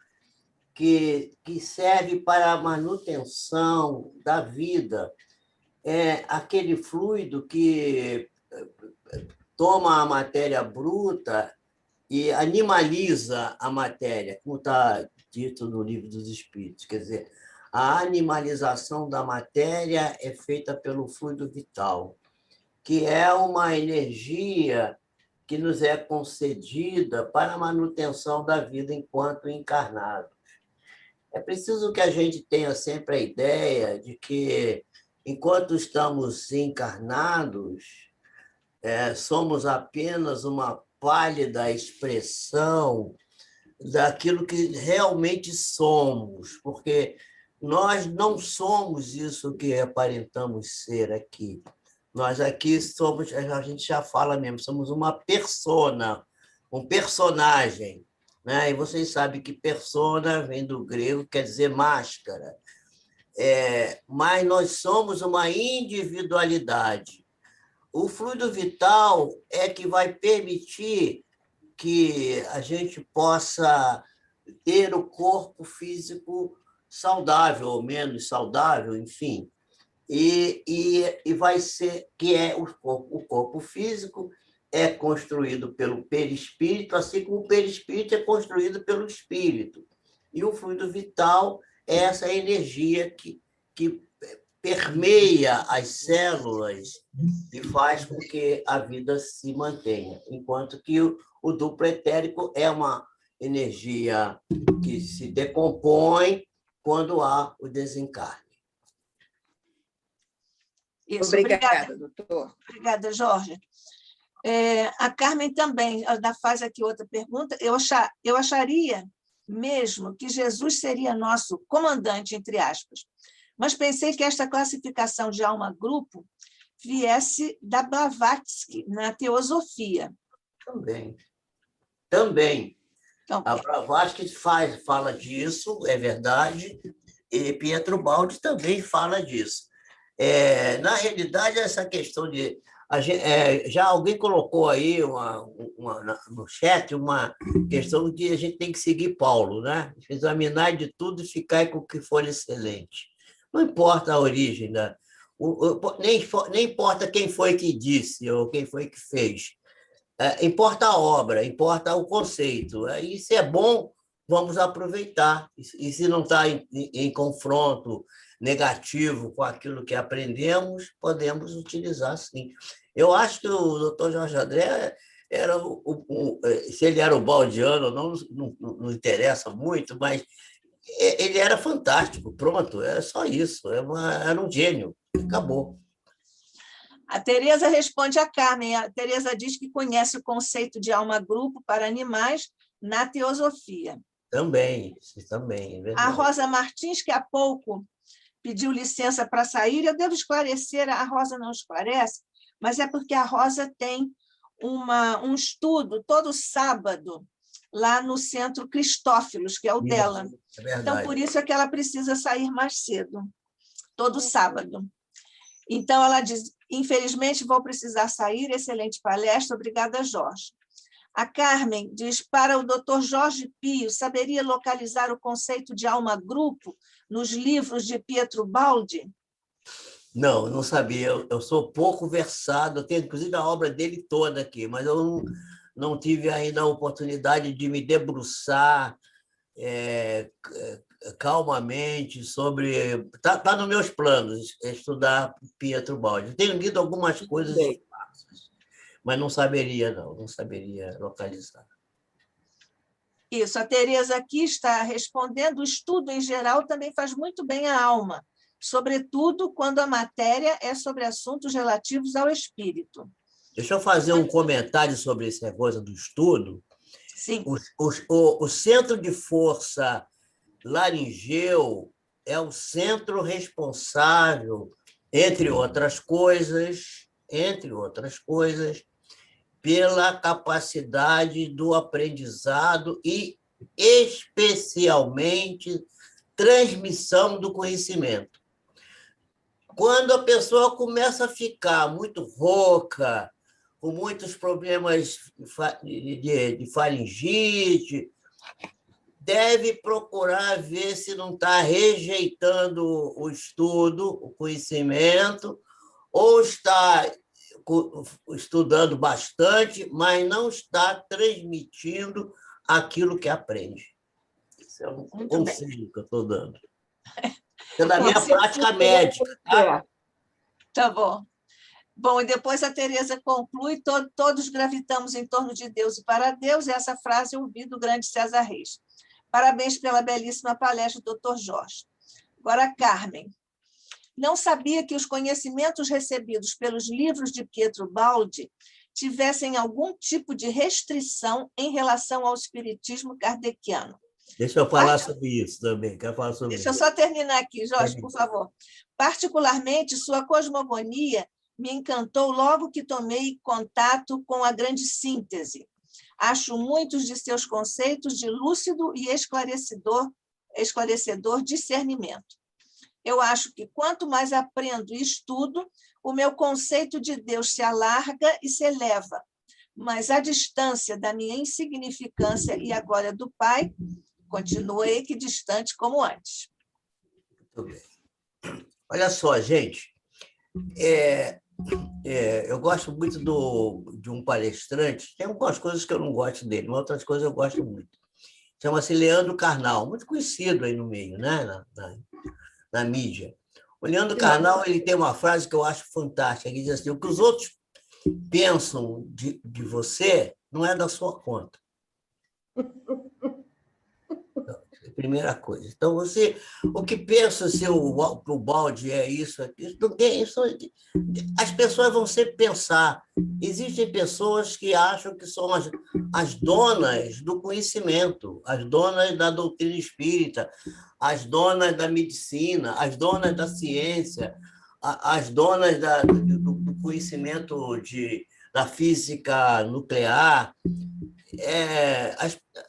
que serve para a manutenção da vida. É aquele fluido que toma a matéria bruta e animaliza a matéria, como está dito no Livro dos Espíritos. Quer dizer, a animalização da matéria é feita pelo fluido vital, que é uma energia que nos é concedida para a manutenção da vida enquanto encarnados. É preciso que a gente tenha sempre a ideia de que, enquanto estamos encarnados, somos apenas uma pálida expressão daquilo que realmente somos, porque nós não somos isso que aparentamos ser aqui. Nós aqui somos, a gente já fala mesmo, somos uma persona, um personagem, né? E vocês sabem que persona vem do grego, quer dizer máscara. Mas nós somos uma individualidade. O fluido vital é que vai permitir que a gente possa ter o corpo físico saudável, ou menos saudável, enfim. E vai ser que o corpo físico é construído pelo perispírito, assim como o perispírito é construído pelo espírito. E o fluido vital é essa energia que permeia as células e faz com que a vida se mantenha, enquanto que o duplo etérico é uma energia que se decompõe quando há o desencarne. Isso, obrigada, doutor. Obrigada, Jorge. A Carmen também faz aqui outra pergunta. Eu acharia mesmo que Jesus seria nosso comandante, entre aspas, mas pensei que esta classificação de alma-grupo viesse da Blavatsky, na Teosofia. Também. Então, A Blavatsky fala disso, é verdade, e Pietro Baldi também fala disso. Na realidade, essa questão de... já alguém colocou aí no chat uma questão de a gente tem que seguir Paulo, né? Examinar de tudo e ficar com o que for excelente. Não importa a origem, nem importa quem foi que disse ou quem foi que fez. Importa a obra, importa o conceito. E se é bom, vamos aproveitar. E se não está em confronto negativo com aquilo que aprendemos, podemos utilizar, sim. Eu acho que o doutor Jorge André era se ele era o baldiano ou não interessa muito, mas ele era fantástico, pronto, era só isso, era um gênio, acabou. A Tereza responde a Carmen. A Tereza diz que conhece o conceito de alma-grupo para animais na Teosofia. Também, é A verdade. Rosa Martins, que há pouco pediu licença para sair, eu devo esclarecer, a Rosa não esclarece, mas é porque a Rosa tem um estudo todo sábado lá no Centro Cristófilos, que é o dela. É verdade. Então, por isso é que ela precisa sair mais cedo, todo sábado. Então, ela diz, infelizmente, vou precisar sair, excelente palestra, obrigada, Jorge. A Carmen diz, para o Dr. Jorge Pio, saberia localizar o conceito de alma-grupo nos livros de Pietro Baldi? Não sabia. Eu sou pouco versado, eu tenho inclusive a obra dele toda aqui, mas eu não tive ainda a oportunidade de me debruçar calmamente sobre... Está nos meus planos estudar Pietro Baldi. Tenho lido algumas coisas esparsas, mas não saberia localizar. Isso, a Tereza aqui está respondendo, o estudo em geral também faz muito bem à alma, sobretudo quando a matéria é sobre assuntos relativos ao espírito. Deixa eu fazer um comentário sobre essa coisa do estudo. Sim. O centro de força laringeu é o centro responsável, entre outras coisas, pela capacidade do aprendizado e, especialmente, transmissão do conhecimento. Quando a pessoa começa a ficar muito rouca, com muitos problemas de faringite, deve procurar ver se não está rejeitando o estudo, o conhecimento, ou está estudando bastante, mas não está transmitindo aquilo que aprende. Isso é um conselho que eu estou dando. É da minha prática médica. Tá bom. Bom, e depois a Tereza conclui, todos gravitamos em torno de Deus e para Deus, e essa frase eu ouvi do grande César Reis. Parabéns pela belíssima palestra, doutor Jorge. Agora, Carmen. Não sabia que os conhecimentos recebidos pelos livros de Pietro Baldi tivessem algum tipo de restrição em relação ao espiritismo kardeciano. Deixa eu falar sobre isso também. Deixa eu só terminar aqui, Jorge, por favor. Particularmente, sua cosmogonia me encantou logo que tomei contato com a grande síntese. Acho muitos de seus conceitos de lúcido e esclarecedor discernimento. Eu acho que quanto mais aprendo e estudo, o meu conceito de Deus se alarga e se eleva, mas a distância da minha insignificância e a glória do Pai continua equidistante como antes. Muito bem. Olha só, gente, eu gosto muito de um palestrante, tem algumas coisas que eu não gosto dele, mas outras coisas eu gosto muito. Chama-se Leandro Carnal, muito conhecido aí no meio, né? Na mídia. O Leandro Carnal, ele tem uma frase que eu acho fantástica, que diz assim, o que os outros pensam de você não é da sua conta. Primeira coisa. Então, o que pensa se o Baldi é isso, não tem isso. As pessoas vão sempre pensar. Existem pessoas que acham que são as donas do conhecimento, as donas da doutrina espírita, as donas da medicina, as donas da ciência, as donas do conhecimento da física nuclear.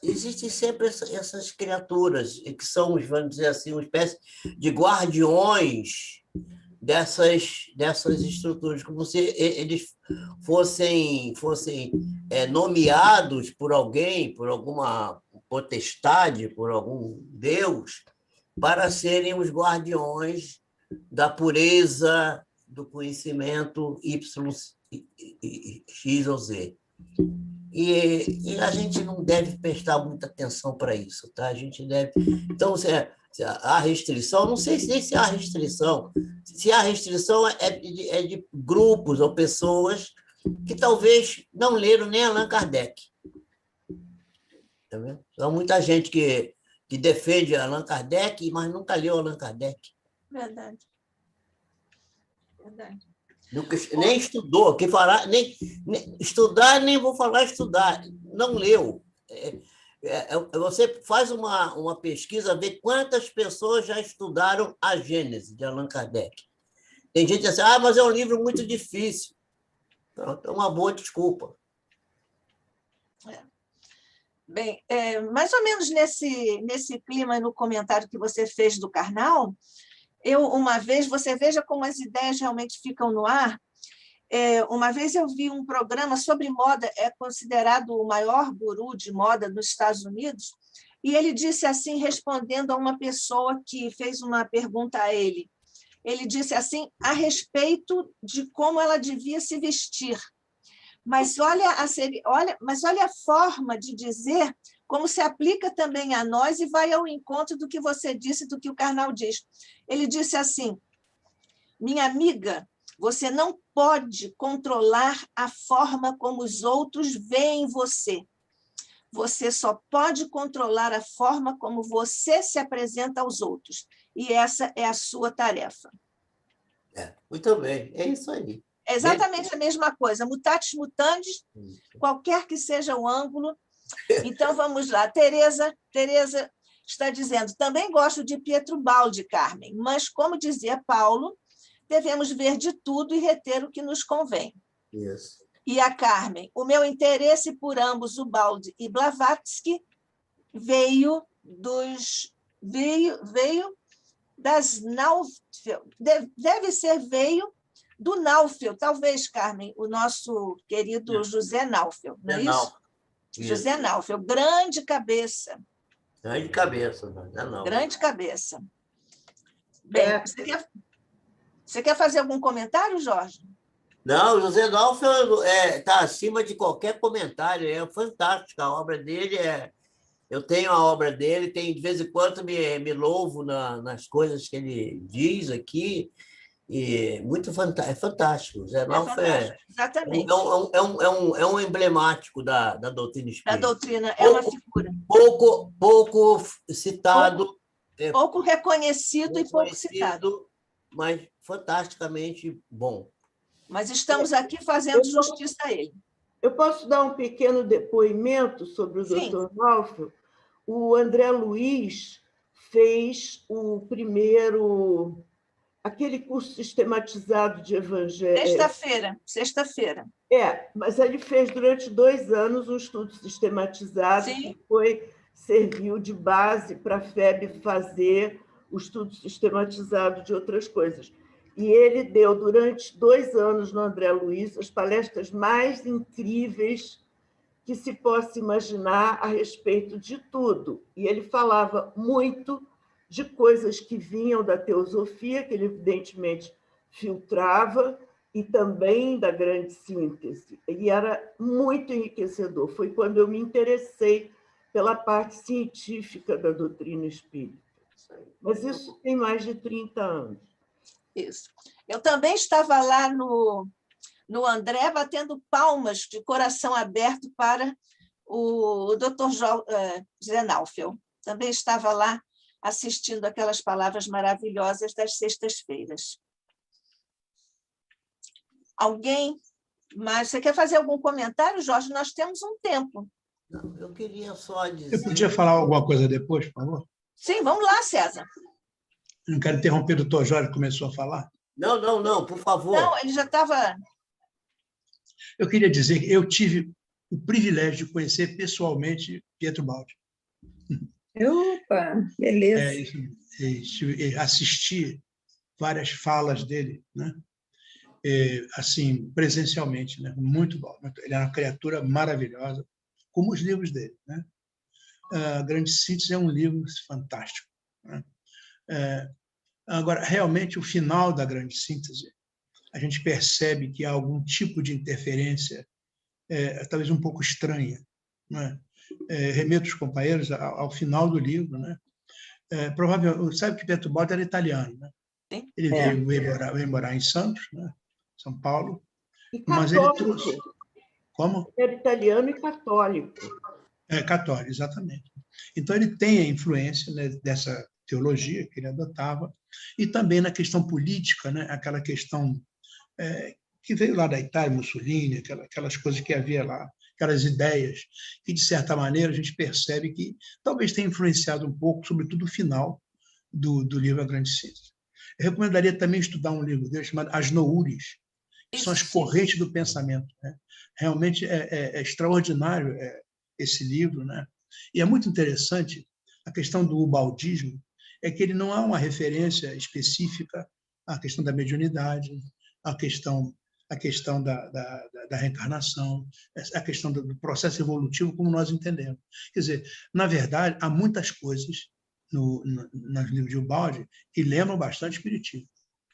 Existem sempre essas criaturas que são, vamos dizer assim, uma espécie de guardiões dessas estruturas, como se eles fossem nomeados por alguém, por alguma potestade, por algum Deus, para serem os guardiões da pureza do conhecimento Y, X ou Z. E a gente não deve prestar muita atenção para isso, tá? A gente deve... Então, se há restrição, não sei se há restrição. Se há restrição é de grupos ou pessoas que talvez não leram nem Allan Kardec. Tá vendo? Então, muita gente que defende Allan Kardec, mas nunca leu Allan Kardec. Verdade. Nem estudou, estudar, nem vou falar estudar, não leu. Você faz uma pesquisa, vê quantas pessoas já estudaram a Gênese de Allan Kardec. Tem gente que diz assim, mas é um livro muito difícil. Então, é uma boa desculpa. Bem, mais ou menos nesse clima, no comentário que você fez do Karnal, uma vez, você veja como as ideias realmente ficam no ar, uma vez eu vi um programa sobre moda, é considerado o maior guru de moda dos Estados Unidos, e ele disse assim, respondendo a uma pessoa que fez uma pergunta a ele, disse assim, a respeito de como ela devia se vestir. Mas olha a forma de dizer como se aplica também a nós e vai ao encontro do que você disse, do que o Karnal diz. Ele disse assim, minha amiga, você não pode controlar a forma como os outros veem você. Você só pode controlar a forma como você se apresenta aos outros. E essa é a sua tarefa. Muito bem, é isso aí. É exatamente a mesma coisa, mutatis mutandis, qualquer que seja o ângulo. Então, vamos lá. Tereza está dizendo, também gosto de Pietro Baldi, Carmen, mas, como dizia Paulo, devemos ver de tudo e reter o que nos convém. Isso. E a Carmen, o meu interesse por ambos, o Baldi e Blavatsky, veio das Naufel. Veio do Naufel, talvez, Carmen, o nosso querido José Naufel, não é isso? José Naufel, grande cabeça. Grande cabeça, não. Grande cabeça. Bem, você quer fazer algum comentário, Jorge? Não, o José Naufel está acima de qualquer comentário, é fantástica a obra dele. Eu tenho a obra dele, de vez em quando me louvo nas coisas que ele diz aqui. E muito fantástico. Zé Naufel exatamente. É um emblemático da doutrina espírita. Da doutrina, é uma figura. Pouco citado. Pouco reconhecido e pouco citado. Mas fantasticamente bom. Mas estamos aqui fazendo justiça a ele. Eu posso dar um pequeno depoimento sobre o Dr. Naufel? O André Luiz fez o primeiro... aquele curso sistematizado de evangelho. Sexta-feira. Mas ele fez durante 2 anos um estudo sistematizado que serviu de base para a FEB fazer o estudo sistematizado de outras coisas. E ele deu, durante 2 anos, no André Luiz, as palestras mais incríveis que se possa imaginar a respeito de tudo. E ele falava muito de coisas que vinham da teosofia, que ele, evidentemente, filtrava, e também da grande síntese. E era muito enriquecedor. Foi quando eu me interessei pela parte científica da doutrina espírita. Mas isso tem mais de 30 anos. Isso. Eu também estava lá no André, batendo palmas de coração aberto para o Dr. José Naufel. Também estava lá assistindo aquelas palavras maravilhosas das sextas-feiras. Alguém mais? Você quer fazer algum comentário, Jorge? Nós temos um tempo. Não, eu queria só dizer... Eu podia falar alguma coisa depois, por favor? Sim, vamos lá, César. Eu não quero interromper o doutor Jorge, que começou a falar. Não, por favor. Não, ele já estava... Eu queria dizer que eu tive o privilégio de conhecer pessoalmente Pietro Baldi. Opa, beleza. Assisti várias falas dele, né? Assim, presencialmente, né? Muito bom. Ele é uma criatura maravilhosa, como os livros dele, né? A Grande Síntese é um livro fantástico, né? Agora, realmente, o final da Grande Síntese, a gente percebe que há algum tipo de interferência, talvez um pouco estranha, né? Remeto os companheiros ao final do livro, né? Provavelmente, sabe que Pietro Baldi era italiano, né? Ele veio morar em Santos, né? São Paulo, e mas ele trouxe... Como? Era italiano e católico. Católico, exatamente. Então, ele tem a influência, né, dessa teologia que ele adotava, e também na questão política, né? Aquela questão que veio lá da Itália, Mussolini, aquelas coisas que havia lá, aquelas ideias que, de certa maneira, a gente percebe que talvez tenha influenciado um pouco, sobretudo o final do livro A Grande Síntese. Eu recomendaria também estudar um livro dele chamado As Noures, que são as correntes do pensamento, né? Realmente é extraordinário esse livro, né? E é muito interessante a questão do ubaldismo, é que ele não há uma referência específica à questão da mediunidade, à questão da reencarnação, a questão do processo evolutivo como nós entendemos. Quer dizer, na verdade, há muitas coisas nos livros de Ubaldi que lembram bastante o espiritismo,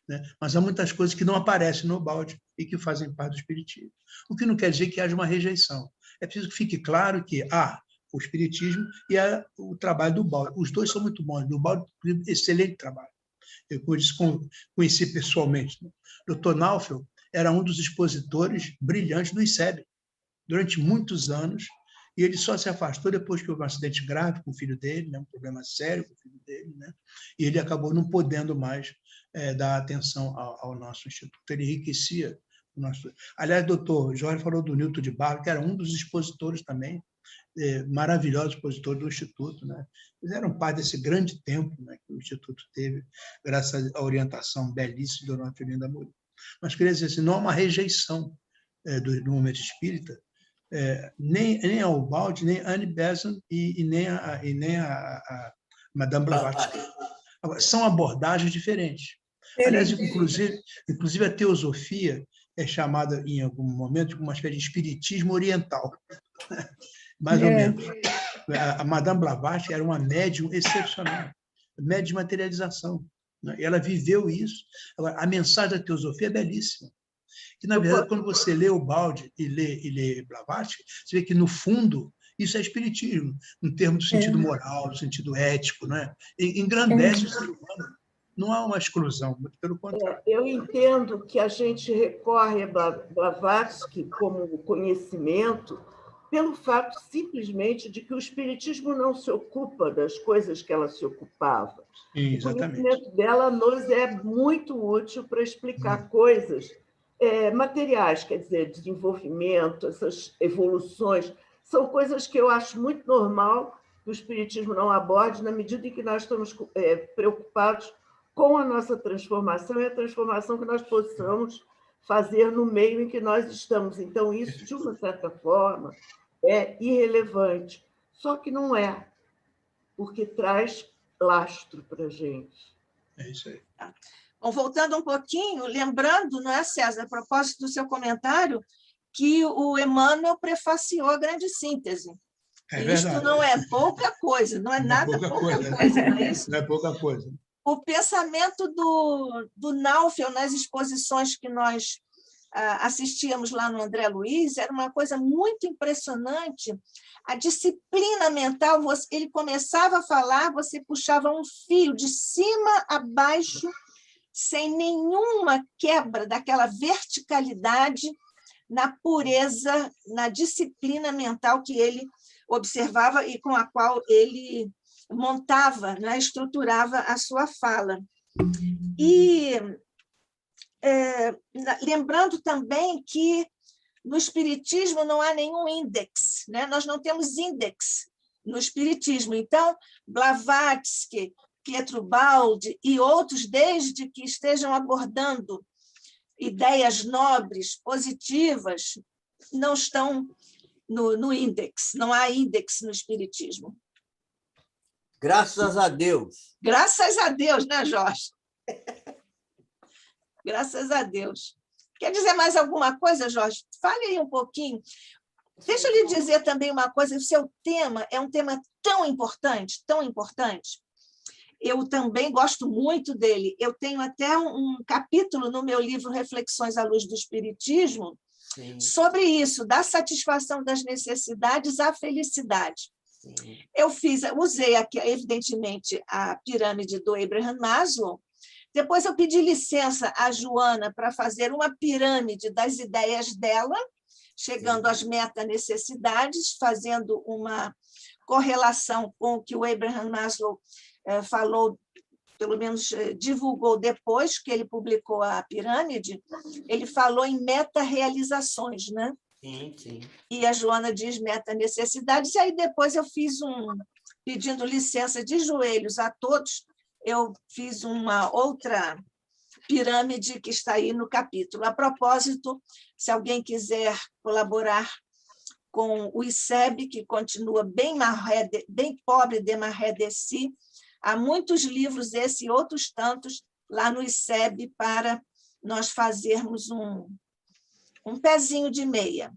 né? Mas há muitas coisas que não aparecem no Ubaldi e que fazem parte do espiritismo. O que não quer dizer que haja uma rejeição. É preciso que fique claro que há o espiritismo e há o trabalho do Ubaldi. Os dois são muito bons. O Ubaldi fez um excelente trabalho. Eu conheci pessoalmente. O Dr. Naufel era um dos expositores brilhantes do ICEB durante muitos anos, e ele só se afastou depois que houve um acidente grave com o filho dele, né, um problema sério com o filho dele, né, e ele acabou não podendo mais dar atenção ao nosso instituto. Ele enriquecia o nosso... Aliás, o doutor Jorge falou do Newton de Barro, que era um dos expositores também, maravilhosos expositores do Instituto, né? Eles eram parte desse grande tempo, né, que o Instituto teve, graças à orientação belíssima do Dona Fernanda Moura. Mas queria dizer assim, não há uma rejeição do movimento espírita, nem a Ubaldi, nem a Annie Besant e nem a Madame Blavatsky. São abordagens diferentes. Aliás, inclusive a teosofia é chamada, em algum momento, de uma espécie de espiritismo oriental. Mais ou menos. A Madame Blavatsky era uma médium excepcional, médium de materialização, né? E ela viveu isso. Agora, a mensagem da teosofia é belíssima. Que, na verdade, quando você lê Ubaldi e lê Blavatsky, você vê que, no fundo, isso é espiritismo, no termo do sentido moral, do sentido ético, né? Engrandece o ser humano. Não há uma exclusão, muito pelo contrário. Eu entendo que a gente recorre a Blavatsky como conhecimento pelo fato simplesmente de que o espiritismo não se ocupa das coisas que ela se ocupava. Exatamente. O conhecimento dela nos é muito útil para explicar coisas materiais, quer dizer, desenvolvimento, essas evoluções, são coisas que eu acho muito normal que o espiritismo não aborde, na medida em que nós estamos preocupados com a nossa transformação e a transformação que nós possamos fazer no meio em que nós estamos. Então, isso, de uma certa forma, é irrelevante. Só que não é, porque traz lastro para a gente. É isso aí. Bom, voltando um pouquinho, lembrando, não é, César, a propósito do seu comentário, que o Emmanuel prefaciou a Grande Síntese. Isto não é pouca coisa, não é nada pouca coisa, não é isso? Não é pouca coisa. O pensamento do Naufel nas exposições que nós assistíamos lá no André Luiz era uma coisa muito impressionante. A disciplina mental, ele começava a falar, você puxava um fio de cima a baixo, sem nenhuma quebra daquela verticalidade, na pureza, na disciplina mental que ele observava e com a qual ele montava, né, estruturava a sua fala. E lembrando também que no Espiritismo não há nenhum índex, né? Nós não temos índex no Espiritismo. Então, Blavatsky, Pietro Baldi e outros, desde que estejam abordando ideias nobres, positivas, não estão no índex, não há índex no Espiritismo. Graças a Deus. Graças a Deus, né, Jorge? Graças a Deus. Quer dizer mais alguma coisa, Jorge? Fale aí um pouquinho. Deixa eu lhe dizer também uma coisa, o seu tema é um tema tão importante, tão importante. Eu também gosto muito dele. Eu tenho até um capítulo no meu livro Reflexões à Luz do Espiritismo, sim, sobre isso, da satisfação das necessidades à felicidade. Sim. Eu usei aqui, evidentemente, a pirâmide do Abraham Maslow. Depois eu pedi licença à Joana para fazer uma pirâmide das ideias dela, chegando às meta-necessidades, fazendo uma correlação com o que o Abraham Maslow falou, pelo menos divulgou depois que ele publicou a pirâmide. Ele falou em meta-realizações, né? Sim, sim. E a Joana diz meta-necessidades, e aí depois eu fiz pedindo licença de joelhos a todos, eu fiz uma outra pirâmide que está aí no capítulo. A propósito, se alguém quiser colaborar com o ICEB, que continua bem pobre de maré de si, há muitos livros, esse e outros tantos, lá no ICEB, para nós fazermos um pezinho de meia.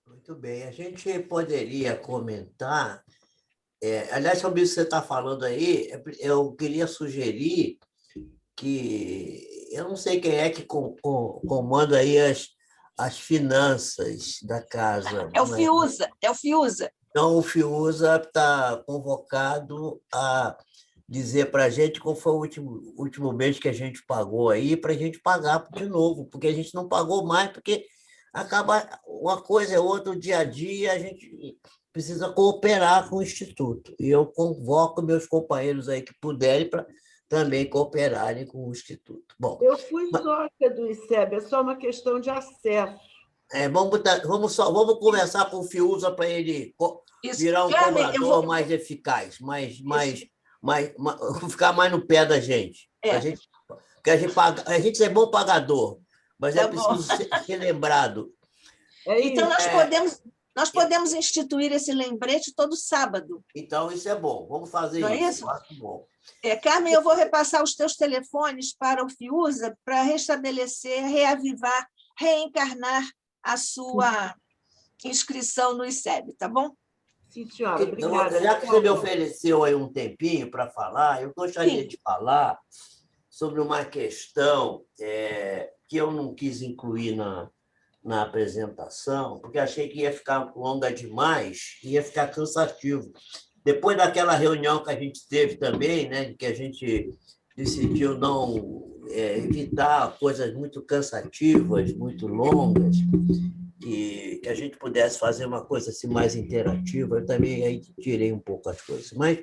Muito bem. A gente poderia comentar, aliás, sobre isso que você está falando aí, eu queria sugerir que eu não sei quem é que comanda aí as finanças da casa. É o Fiuza, é o Fiuza. Então, o Fiuza está convocado a dizer para a gente qual foi o último mês que a gente pagou aí, para a gente pagar de novo, porque a gente não pagou mais, porque acaba uma coisa é outra, o dia a dia, a gente precisa cooperar com o Instituto. E eu convoco meus companheiros aí que puderem para também cooperarem com o Instituto. Bom, eu fui sócia do ICEB, é só uma questão de acesso. Vamos conversar com o Fiuza para ele virar um cobrador mais eficaz, ficar mais no pé da gente. Porque a gente é bom pagador, mas é preciso ser lembrado. Então, nós podemos instituir esse lembrete todo sábado. Então, isso é bom. Vamos fazer Não isso. É isso? Eu acho bom. Carmen, eu vou repassar os teus telefones para o Fiuza para restabelecer, reavivar, reencarnar a sua inscrição no ICEB, tá bom? Sim, senhora, obrigada. Já que você me ofereceu aí um tempinho para falar, eu gostaria de falar sobre uma questão que eu não quis incluir na apresentação, porque achei que ia ficar longa demais, ia ficar cansativo. Depois daquela reunião que a gente teve também, né, que a gente decidiu não evitar coisas muito cansativas, muito longas, que a gente pudesse fazer uma coisa assim mais interativa, eu também aí tirei um pouco as coisas. Mas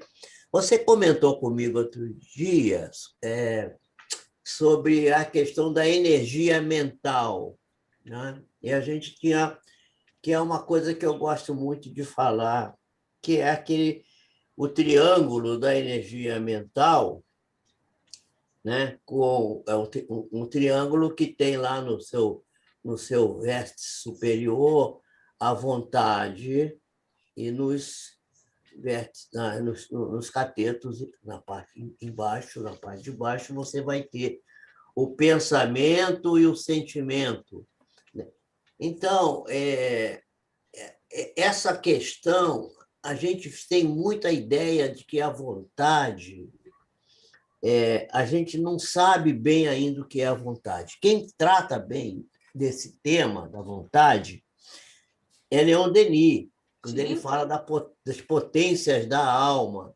você comentou comigo outro dia sobre a questão da energia mental, né? E a gente tinha, que é uma coisa que eu gosto muito de falar, que é o triângulo da energia mental, né? Um triângulo que tem lá no seu vértice superior a vontade e nos catetos, na parte de baixo, você vai ter o pensamento e o sentimento. Então, essa questão, a gente tem muita ideia de que a vontade, a gente não sabe bem ainda o que é a vontade. Quem trata bem desse tema da vontade é Leon Denis, quando ele fala das potências da alma.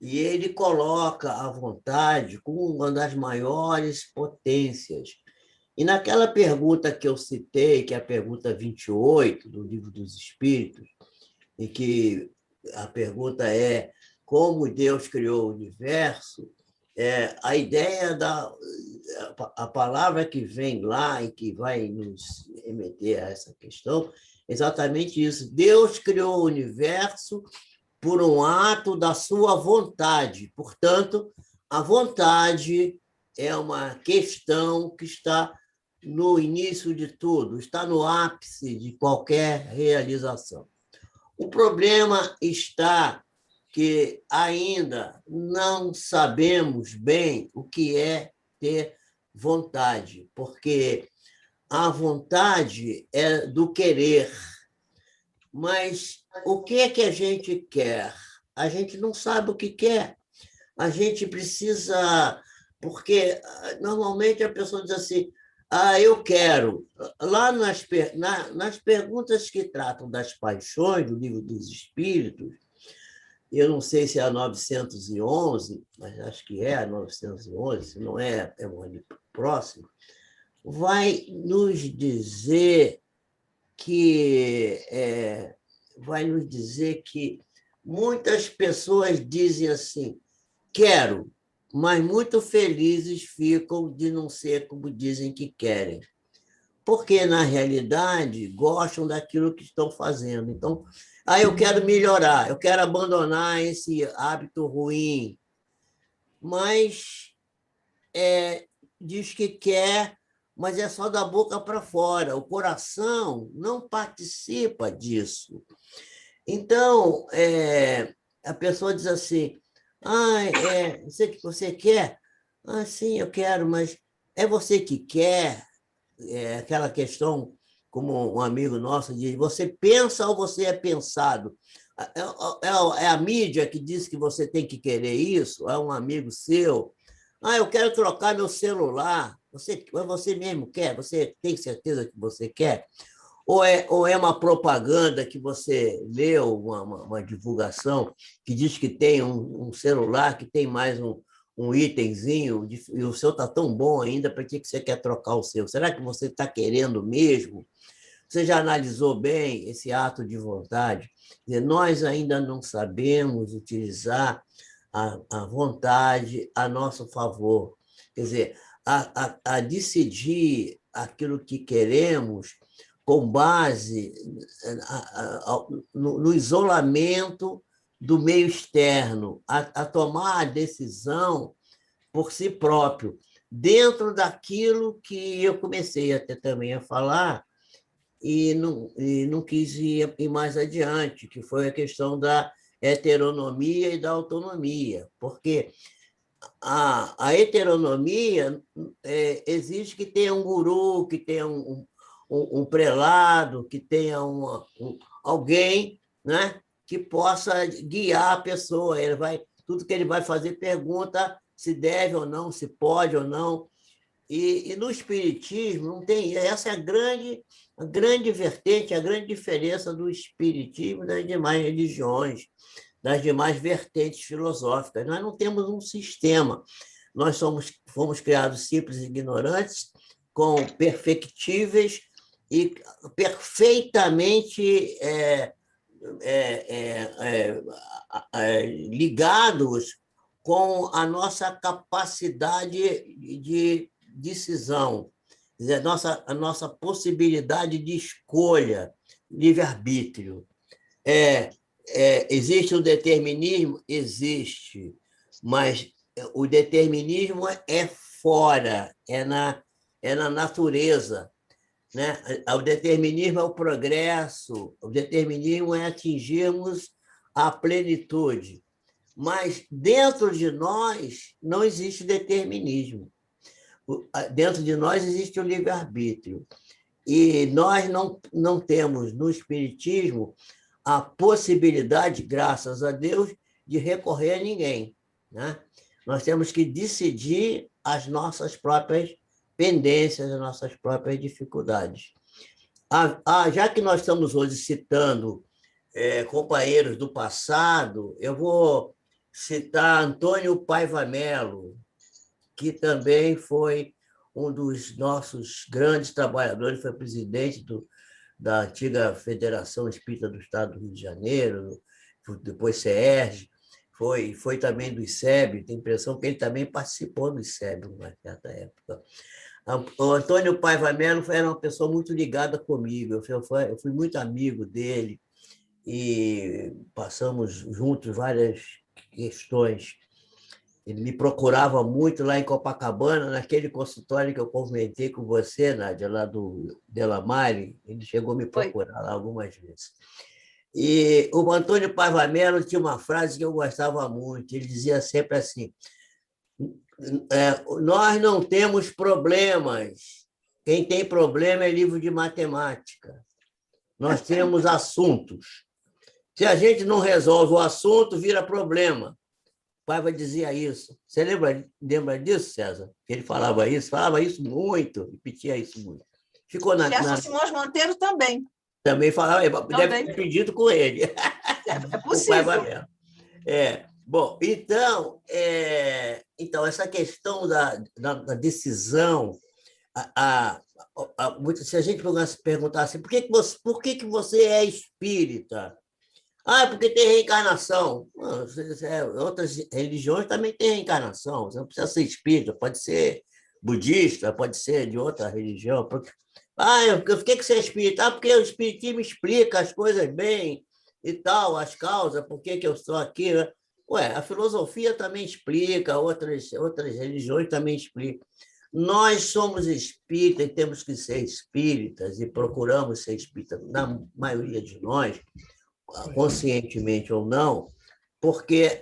E ele coloca a vontade como uma das maiores potências. E naquela pergunta que eu citei, que é a pergunta 28 do Livro dos Espíritos, em que a pergunta é como Deus criou o universo, a ideia a palavra que vem lá e que vai nos remeter a essa questão é exatamente isso. Deus criou o universo por um ato da sua vontade. Portanto, a vontade é uma questão que está no início de tudo, está no ápice de qualquer realização. O problema está que ainda não sabemos bem o que é ter vontade, porque a vontade é do querer, mas o que é que a gente quer? A gente não sabe o que quer. A gente precisa... Porque, normalmente, a pessoa diz assim, eu quero. Lá nas perguntas que tratam das paixões, do Livro dos Espíritos, eu não sei se é a 911, mas acho que é a 911, se não é um ano próximo, vai nos dizer que muitas pessoas dizem assim, quero, mas muito felizes ficam de não ser como dizem que querem. Porque, na realidade, gostam daquilo que estão fazendo. Então, eu quero melhorar, eu quero abandonar esse hábito ruim, mas diz que quer, mas é só da boca para fora. O coração não participa disso. Então, a pessoa diz assim, você quer? Sim, eu quero, mas é você que quer? Aquela questão, como um amigo nosso diz, você pensa ou você é pensado? É a mídia que diz que você tem que querer isso? É um amigo seu? Eu quero trocar meu celular. Você mesmo quer? Você tem certeza que você quer? Ou é uma propaganda que você leu, uma divulgação que diz que tem um celular que tem mais um itemzinho, e o seu está tão bom ainda, para que você quer trocar o seu? Será que você está querendo mesmo? Você já analisou bem esse ato de vontade? Nós ainda não sabemos utilizar a vontade a nosso favor. Quer dizer, a decidir aquilo que queremos com base no isolamento do meio externo, a tomar a decisão por si próprio, dentro daquilo que eu comecei até também a falar e não quis ir mais adiante, que foi a questão da heteronomia e da autonomia, porque a heteronomia exige que tenha um guru, que tenha um prelado, que tenha alguém, né, que possa guiar a pessoa. Tudo que ele vai fazer, pergunta se deve ou não, se pode ou não. E no espiritismo não tem. Essa é a grande vertente, a grande diferença do espiritismo das demais religiões, das demais vertentes filosóficas. Nós não temos um sistema. Nós fomos criados simples e ignorantes, perfectíveis e perfeitamente ligados com a nossa capacidade de decisão, quer dizer, a nossa possibilidade de escolha, livre-arbítrio. Existe o determinismo? Existe, mas o determinismo é fora, é na natureza. Né? O determinismo é o progresso, o determinismo é atingirmos a plenitude. Mas dentro de nós não existe determinismo. Dentro de nós existe o livre-arbítrio. E nós não temos no Espiritismo a possibilidade, graças a Deus, de recorrer a ninguém. Né? Nós temos que decidir as nossas próprias pendências, as nossas próprias dificuldades. Já que nós estamos hoje citando companheiros do passado, eu vou citar Antônio Paiva Melo, que também foi um dos nossos grandes trabalhadores, foi presidente da antiga Federação Espírita do Estado do Rio de Janeiro, depois CERJ, foi também do ICEB, tenho a impressão que ele também participou do ICEB numa certa época. O Antônio Paiva Melo era uma pessoa muito ligada comigo, eu fui muito amigo dele e passamos juntos várias questões. Ele me procurava muito lá em Copacabana, naquele consultório que eu comentei com você, Nádia, lá do Delamare, ele chegou a me procurar lá algumas vezes. E o Antônio Paiva Melo tinha uma frase que eu gostava muito, ele dizia sempre assim, nós não temos problemas, quem tem problema é livro de matemática, nós temos assuntos. Se a gente não resolve o assunto, vira problema. Paiva dizia isso. Você lembra disso, César? Que ele falava isso muito, repetia isso muito. Ficou Simões Monteiro também. Também falava, deve ter pedido com ele. É possível. Bom, então, essa questão da decisão, se a gente perguntar assim, por que você é espírita? Ah, é porque tem reencarnação. Outras religiões também têm reencarnação. Você não precisa ser espírita, pode ser budista, pode ser de outra religião. Ah, por que você é espírita? Ah, porque o espiritismo explica as coisas bem e tal, as causas, por que eu estou aqui. Né? Ué, a filosofia também explica, outras religiões também explicam. Nós somos espíritas e temos que ser espíritas e procuramos ser espíritas, na maioria de nós, conscientemente ou não, porque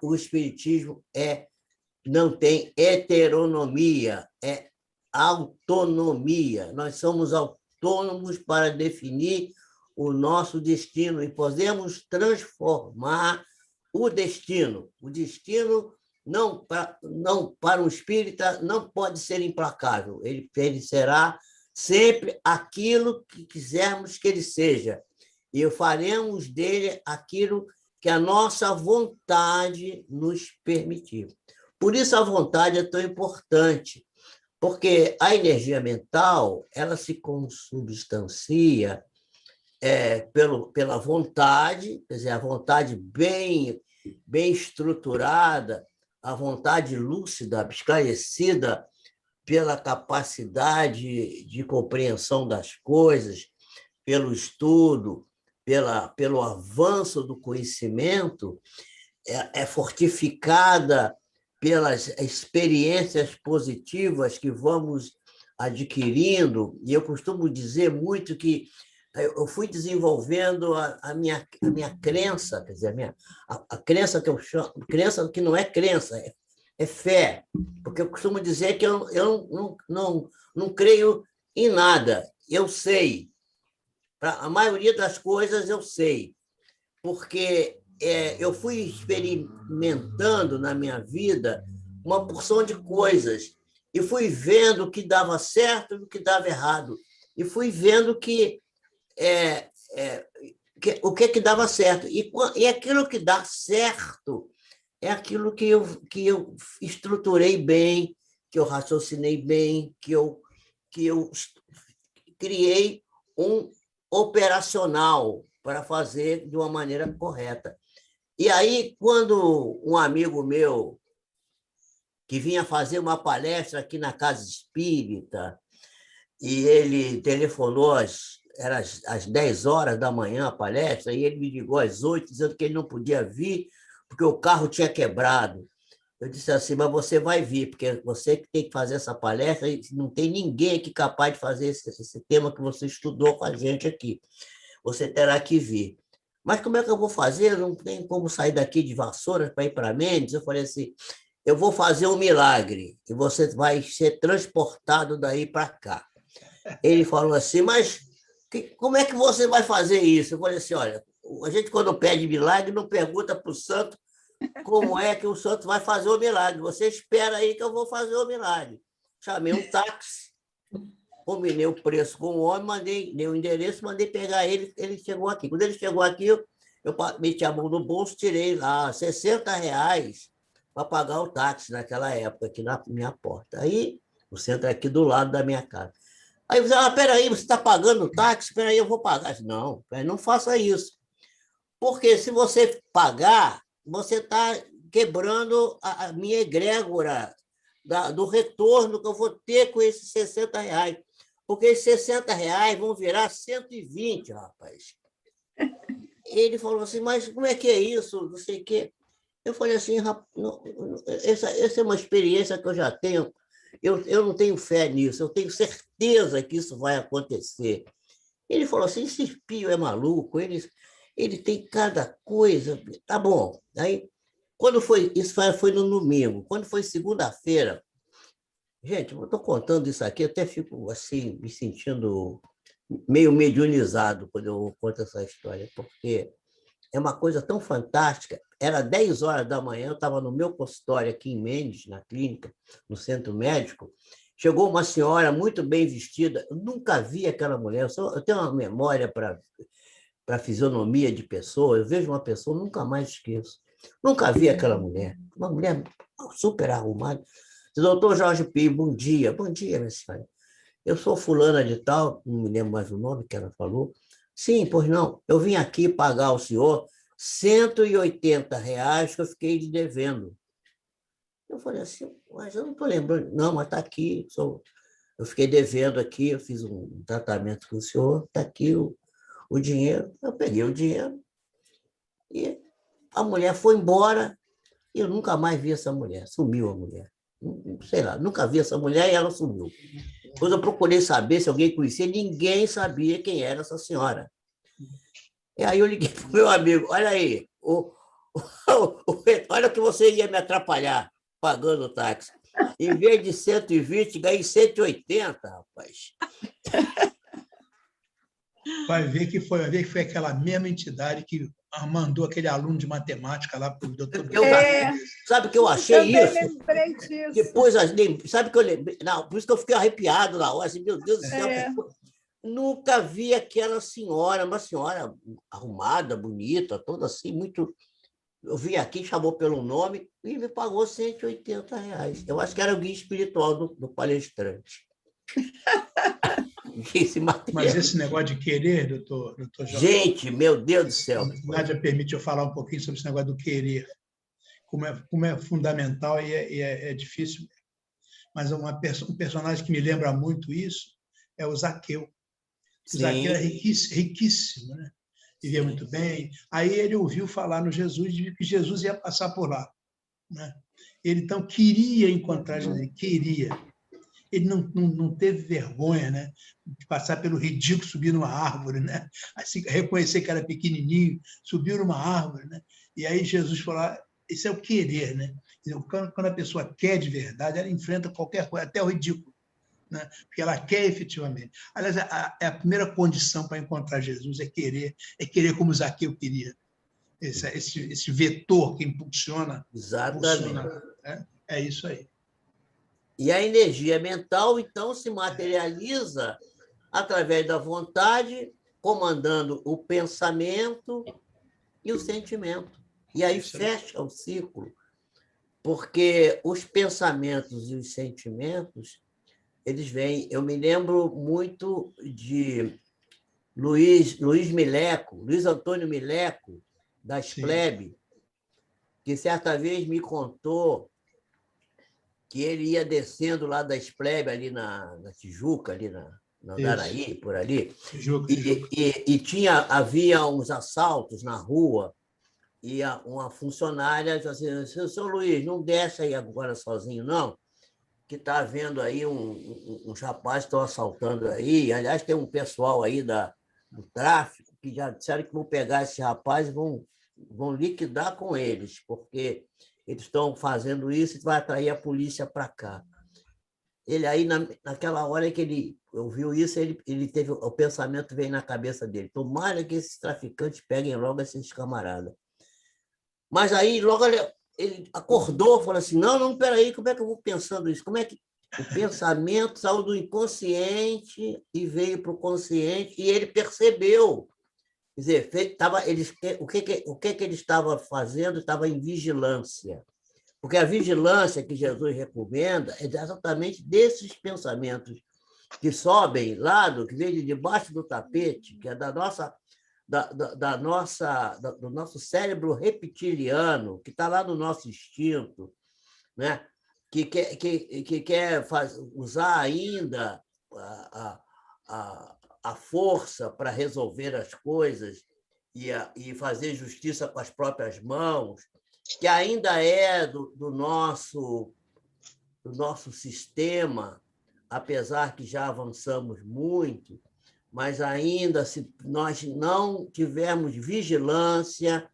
o espiritismo não tem heteronomia, é autonomia. Nós somos autônomos para definir o nosso destino e podemos transformar o destino. O destino não para um espírita não pode ser implacável. Ele será sempre aquilo que quisermos que ele seja. E faremos dele aquilo que a nossa vontade nos permitir. Por isso a vontade é tão importante, porque a energia mental ela se consubstancia pela vontade, quer dizer, a vontade bem estruturada, a vontade lúcida, esclarecida pela capacidade de compreensão das coisas, pelo estudo, pelo avanço do conhecimento, é fortificada pelas experiências positivas que vamos adquirindo. E eu costumo dizer muito que eu fui desenvolvendo a minha crença, quer dizer, a crença que eu chamo, crença que não é crença, é fé, porque eu costumo dizer que eu não creio em nada, eu sei. A maioria das coisas eu sei, porque eu fui experimentando na minha vida uma porção de coisas e fui vendo o que dava certo e o que dava errado. E fui vendo o que dava certo. E aquilo que dá certo é aquilo que eu estruturei bem, que eu raciocinei bem, que eu criei um operacional para fazer de uma maneira correta. E aí, quando um amigo meu, que vinha fazer uma palestra aqui na Casa Espírita, e ele telefonou, era às 10 horas da manhã a palestra, e ele me ligou às 8, dizendo que ele não podia vir, porque o carro tinha quebrado. Eu disse assim, mas você vai vir, porque você que tem que fazer essa palestra, e não tem ninguém aqui capaz de fazer esse tema que você estudou com a gente aqui. Você terá que vir. Mas como é que eu vou fazer? Não tem como sair daqui de Vassouras para ir para Mendes. Eu falei assim, eu vou fazer um milagre, e você vai ser transportado daí para cá. Ele falou assim, mas como é que você vai fazer isso? Eu falei assim, olha, a gente quando pede milagre não pergunta para o santo como é que o santo vai fazer o milagre. Você espera aí que eu vou fazer o milagre. Chamei um táxi, combinei o preço com o homem, dei o endereço, mandei pegar ele, ele chegou aqui. Quando ele chegou aqui, eu meti a mão no bolso, tirei lá R$60 para pagar o táxi naquela época, aqui na minha porta. Aí, o centro é aqui do lado da minha casa. Aí você peraí, você está pagando o táxi? Peraí, eu vou pagar. Disse, não faça isso. Porque se você pagar, você está quebrando a minha egrégora do retorno que eu vou ter com esses R$60. Porque esses R$60 vão virar 120, rapaz. Ele falou assim, mas como é que é isso? Não sei o quê. Eu falei assim, essa é uma experiência que eu já tenho. Eu não tenho fé nisso, eu tenho certeza que isso vai acontecer. Ele falou assim, esse Pio é maluco, ele tem cada coisa. Tá bom. Aí, quando foi, isso foi no domingo. Quando foi segunda-feira, gente, eu estou contando isso aqui, eu até fico assim, me sentindo meio mediunizado quando eu conto essa história, porque é uma coisa tão fantástica. Era 10 horas da manhã, eu estava no meu consultório aqui em Mendes, na clínica, no centro médico. Chegou uma senhora muito bem vestida. Eu nunca vi aquela mulher. Eu tenho uma memória para fisionomia de pessoa. Eu vejo uma pessoa, nunca mais esqueço. Nunca vi aquela mulher. Uma mulher super arrumada. Doutor Jorge Pio, bom dia. Bom dia, minha senhora. Eu sou fulana de tal, não me lembro mais o nome que ela falou. Sim, pois não. Eu vim aqui pagar o senhor R$ 180 que eu fiquei devendo. Eu falei assim, mas eu não estou lembrando. Não, mas está aqui. Eu fiquei devendo aqui, eu fiz um tratamento com o senhor, está aqui o dinheiro. Eu peguei o dinheiro e a mulher foi embora e eu nunca mais vi essa mulher. Sumiu a mulher. Sei lá, nunca vi essa mulher e ela sumiu. Quando eu procurei saber se alguém conhecia, ninguém sabia quem era essa senhora. E aí eu liguei para o meu amigo, olha aí, olha que você ia me atrapalhar pagando o táxi. Em vez de 120, ganhei 180, rapaz. Vai ver que foi aquela mesma entidade que mandou aquele aluno de matemática lá para o doutor. Sabe que eu achei também isso? Lembrei disso. Depois, sabe que eu lembrei? Não, por isso que eu fiquei arrepiado na hora. Assim, meu Deus do céu. Nunca vi aquela senhora, uma senhora arrumada, bonita, toda assim, muito. Eu vim aqui, chamou pelo nome e me pagou R$ 180. Eu acho que era o guia espiritual do palestrante. Mas esse negócio de querer, doutor Jorge... Gente, meu Deus do céu. Nádia, permite eu falar um pouquinho sobre esse negócio do querer. Como é fundamental e é difícil. Mas um personagem que me lembra muito isso é o Zaqueu. O Zaqueu era riquíssimo, né? Vivia muito bem. Aí ele ouviu falar no Jesus de que Jesus ia passar por lá, né? Ele, então, queria encontrar Jesus, queria. Ele não teve vergonha, né, de passar pelo ridículo, subir numa árvore, né? Assim, reconhecer que era pequenininho, subiu numa árvore, né? E aí Jesus falou, isso é o querer, né? Quando a pessoa quer de verdade, ela enfrenta qualquer coisa, até o ridículo, né? Porque ela quer efetivamente. Aliás, a primeira condição para encontrar Jesus é querer como Zaqueu queria. Esse vetor que impulsiona. Exatamente. É isso aí. E a energia mental, então, se materializa através da vontade, comandando o pensamento e o sentimento. E aí fecha o ciclo, porque os pensamentos e os sentimentos, eles vêm... Eu me lembro muito de Luiz Antônio Mileco, das Plebe, que certa vez me contou que ele ia descendo lá da Plebe, ali na Tijuca, ali na Andaraí, por ali, Tijuca. E havia uns assaltos na rua, e uma funcionária disse assim, seu Luiz, não desce aí agora sozinho, não, que está havendo aí uns rapazes que estão assaltando aí. Aliás, tem um pessoal aí do tráfico que já disseram que vão pegar esse rapaz e vão liquidar com eles, porque eles estão fazendo isso e vai atrair a polícia para cá. Ele aí, naquela hora que ele ouviu isso, ele teve o pensamento, veio na cabeça dele, tomara que esses traficantes peguem logo esses camaradas. Mas aí, logo ele acordou, falou assim, não, peraí, como é que eu vou pensando isso? Como é que o pensamento saiu do inconsciente e veio para o consciente, e ele percebeu. Quer dizer, o que ele estava fazendo? Estava em vigilância. Porque a vigilância que Jesus recomenda é exatamente desses pensamentos que sobem lá, que vem de debaixo do tapete, que é do nosso cérebro reptiliano, que está lá no nosso instinto, né? que quer usar ainda a força para resolver as coisas e fazer justiça com as próprias mãos, que ainda é do nosso sistema, apesar que já avançamos muito, mas ainda, se nós não tivermos vigilância,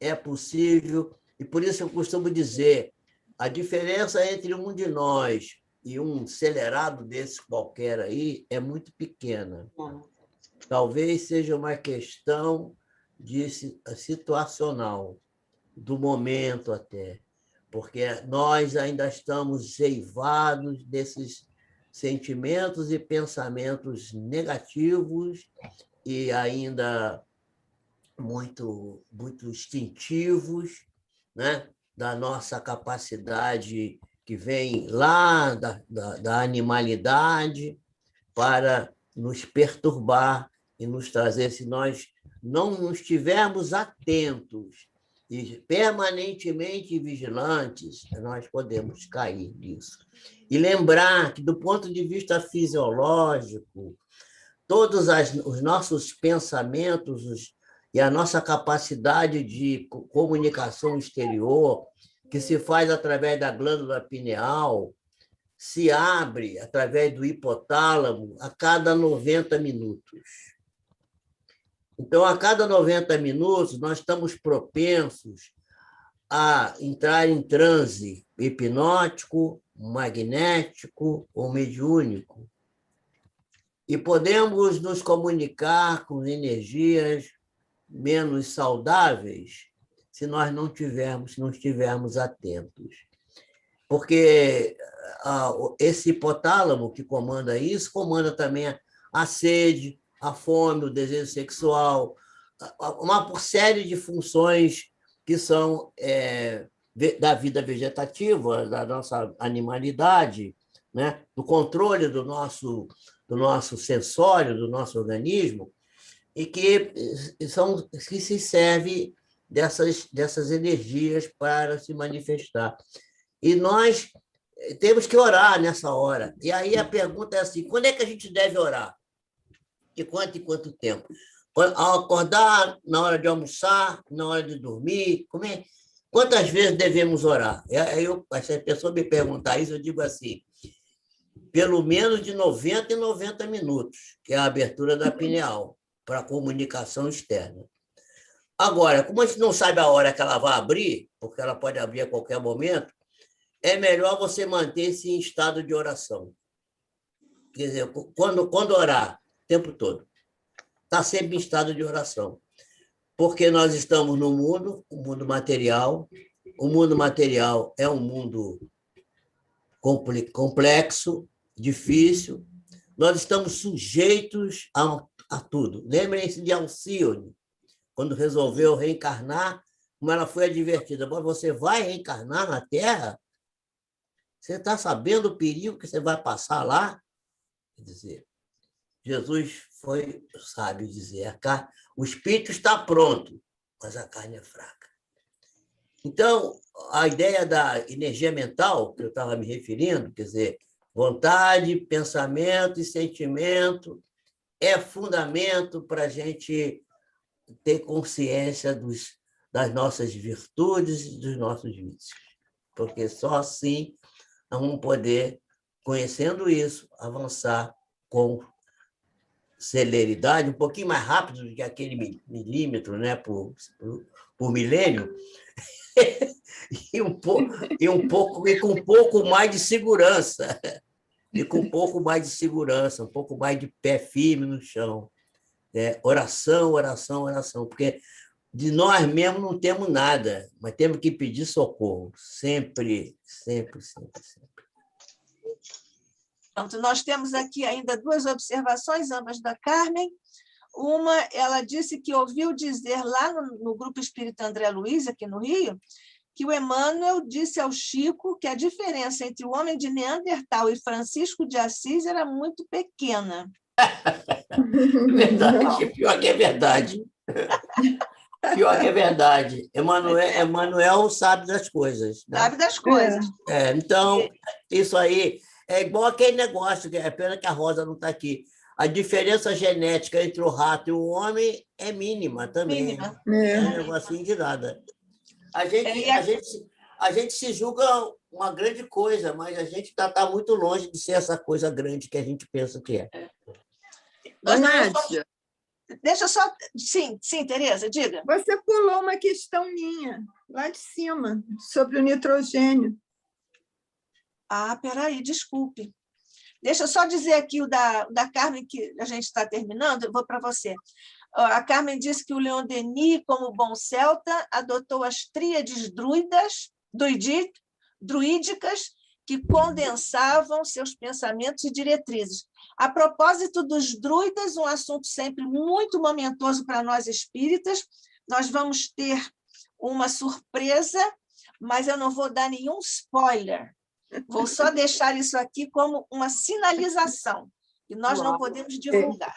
é possível. E por isso eu costumo dizer, a diferença entre um de nós e um acelerado desse qualquer aí é muito pequena. Talvez seja uma questão situacional, do momento até, porque nós ainda estamos eivados desses sentimentos e pensamentos negativos e ainda muito instintivos, né? Da nossa capacidade que vem lá da animalidade para nos perturbar e nos trazer, se nós não estivermos atentos e permanentemente vigilantes, nós podemos cair nisso. E lembrar que, do ponto de vista fisiológico, todos os nossos pensamentos e a nossa capacidade de comunicação exterior, que se faz através da glândula pineal, se abre através do hipotálamo a cada 90 minutos. Então, a cada 90 minutos, nós estamos propensos a entrar em transe hipnótico, magnético ou mediúnico. E podemos nos comunicar com energias menos saudáveis se nós não estivermos atentos. Porque esse hipotálamo que comanda isso, comanda também a sede, a fome, o desejo sexual, uma série de funções que são da vida vegetativa, da nossa animalidade, né? Do controle do nosso sensório, do nosso organismo, e que se serve dessas energias para se manifestar. E nós temos que orar nessa hora. E aí a pergunta é assim, quando é que a gente deve orar? De quanto em quanto tempo? Ao acordar, na hora de almoçar, na hora de dormir, quantas vezes devemos orar? Se a pessoa me perguntar isso, eu digo assim, pelo menos de 90 em 90 minutos, que é a abertura da pineal, para a comunicação externa. Agora, como a gente não sabe a hora que ela vai abrir, porque ela pode abrir a qualquer momento, é melhor você manter-se em estado de oração. Quer dizer, quando orar, o tempo todo. Está sempre em estado de oração. Porque nós estamos no mundo, o mundo material. O mundo material é um mundo complexo, difícil. Nós estamos sujeitos a tudo. Lembrem-se de Alcione, quando resolveu reencarnar, como ela foi advertida. Você vai reencarnar na Terra? Você está sabendo o perigo que você vai passar lá? Quer dizer, Jesus foi sábio dizer, o espírito está pronto, mas a carne é fraca. Então, a ideia da energia mental, que eu estava me referindo, quer dizer, vontade, pensamento e sentimento, é fundamento para a gente ter consciência das nossas virtudes e dos nossos vícios. Porque só assim nós vamos poder, conhecendo isso, avançar com celeridade, um pouquinho mais rápido do que aquele milímetro, né, por milênio, e com um pouco mais de segurança, um pouco mais de pé firme no chão. Oração, oração, oração, porque de nós mesmos não temos nada, mas temos que pedir socorro, sempre, sempre, sempre, sempre. Pronto, nós temos aqui ainda duas observações, ambas da Carmen. Uma, ela disse que ouviu dizer lá no Grupo Espírita André Luiz, aqui no Rio, que o Emmanuel disse ao Chico que a diferença entre o homem de Neandertal e Francisco de Assis era muito pequena. Verdade, pior que é verdade. Pior que é verdade. Emmanuel sabe das coisas. Né? Sabe das coisas. Então, isso aí é igual aquele negócio, que é pena que a Rosa não está aqui. A diferença genética entre o rato e o homem é mínima também. Mínima. É um negocinho de nada. A gente se julga uma grande coisa, mas a gente está muito longe de ser essa coisa grande que a gente pensa que é. Nádia, deixa só... Sim, Tereza, diga. Você pulou uma questão minha, lá de cima, sobre o nitrogênio. Peraí, desculpe. Deixa eu só dizer aqui o da Carmen, que a gente está terminando, eu vou para você. A Carmen disse que o Leon Denis, como bom celta, adotou as tríades druídicas que condensavam seus pensamentos e diretrizes. A propósito dos druidas, um assunto sempre muito momentoso para nós espíritas, nós vamos ter uma surpresa, mas eu não vou dar nenhum spoiler. Vou só deixar isso aqui como uma sinalização, que nós não podemos divulgar.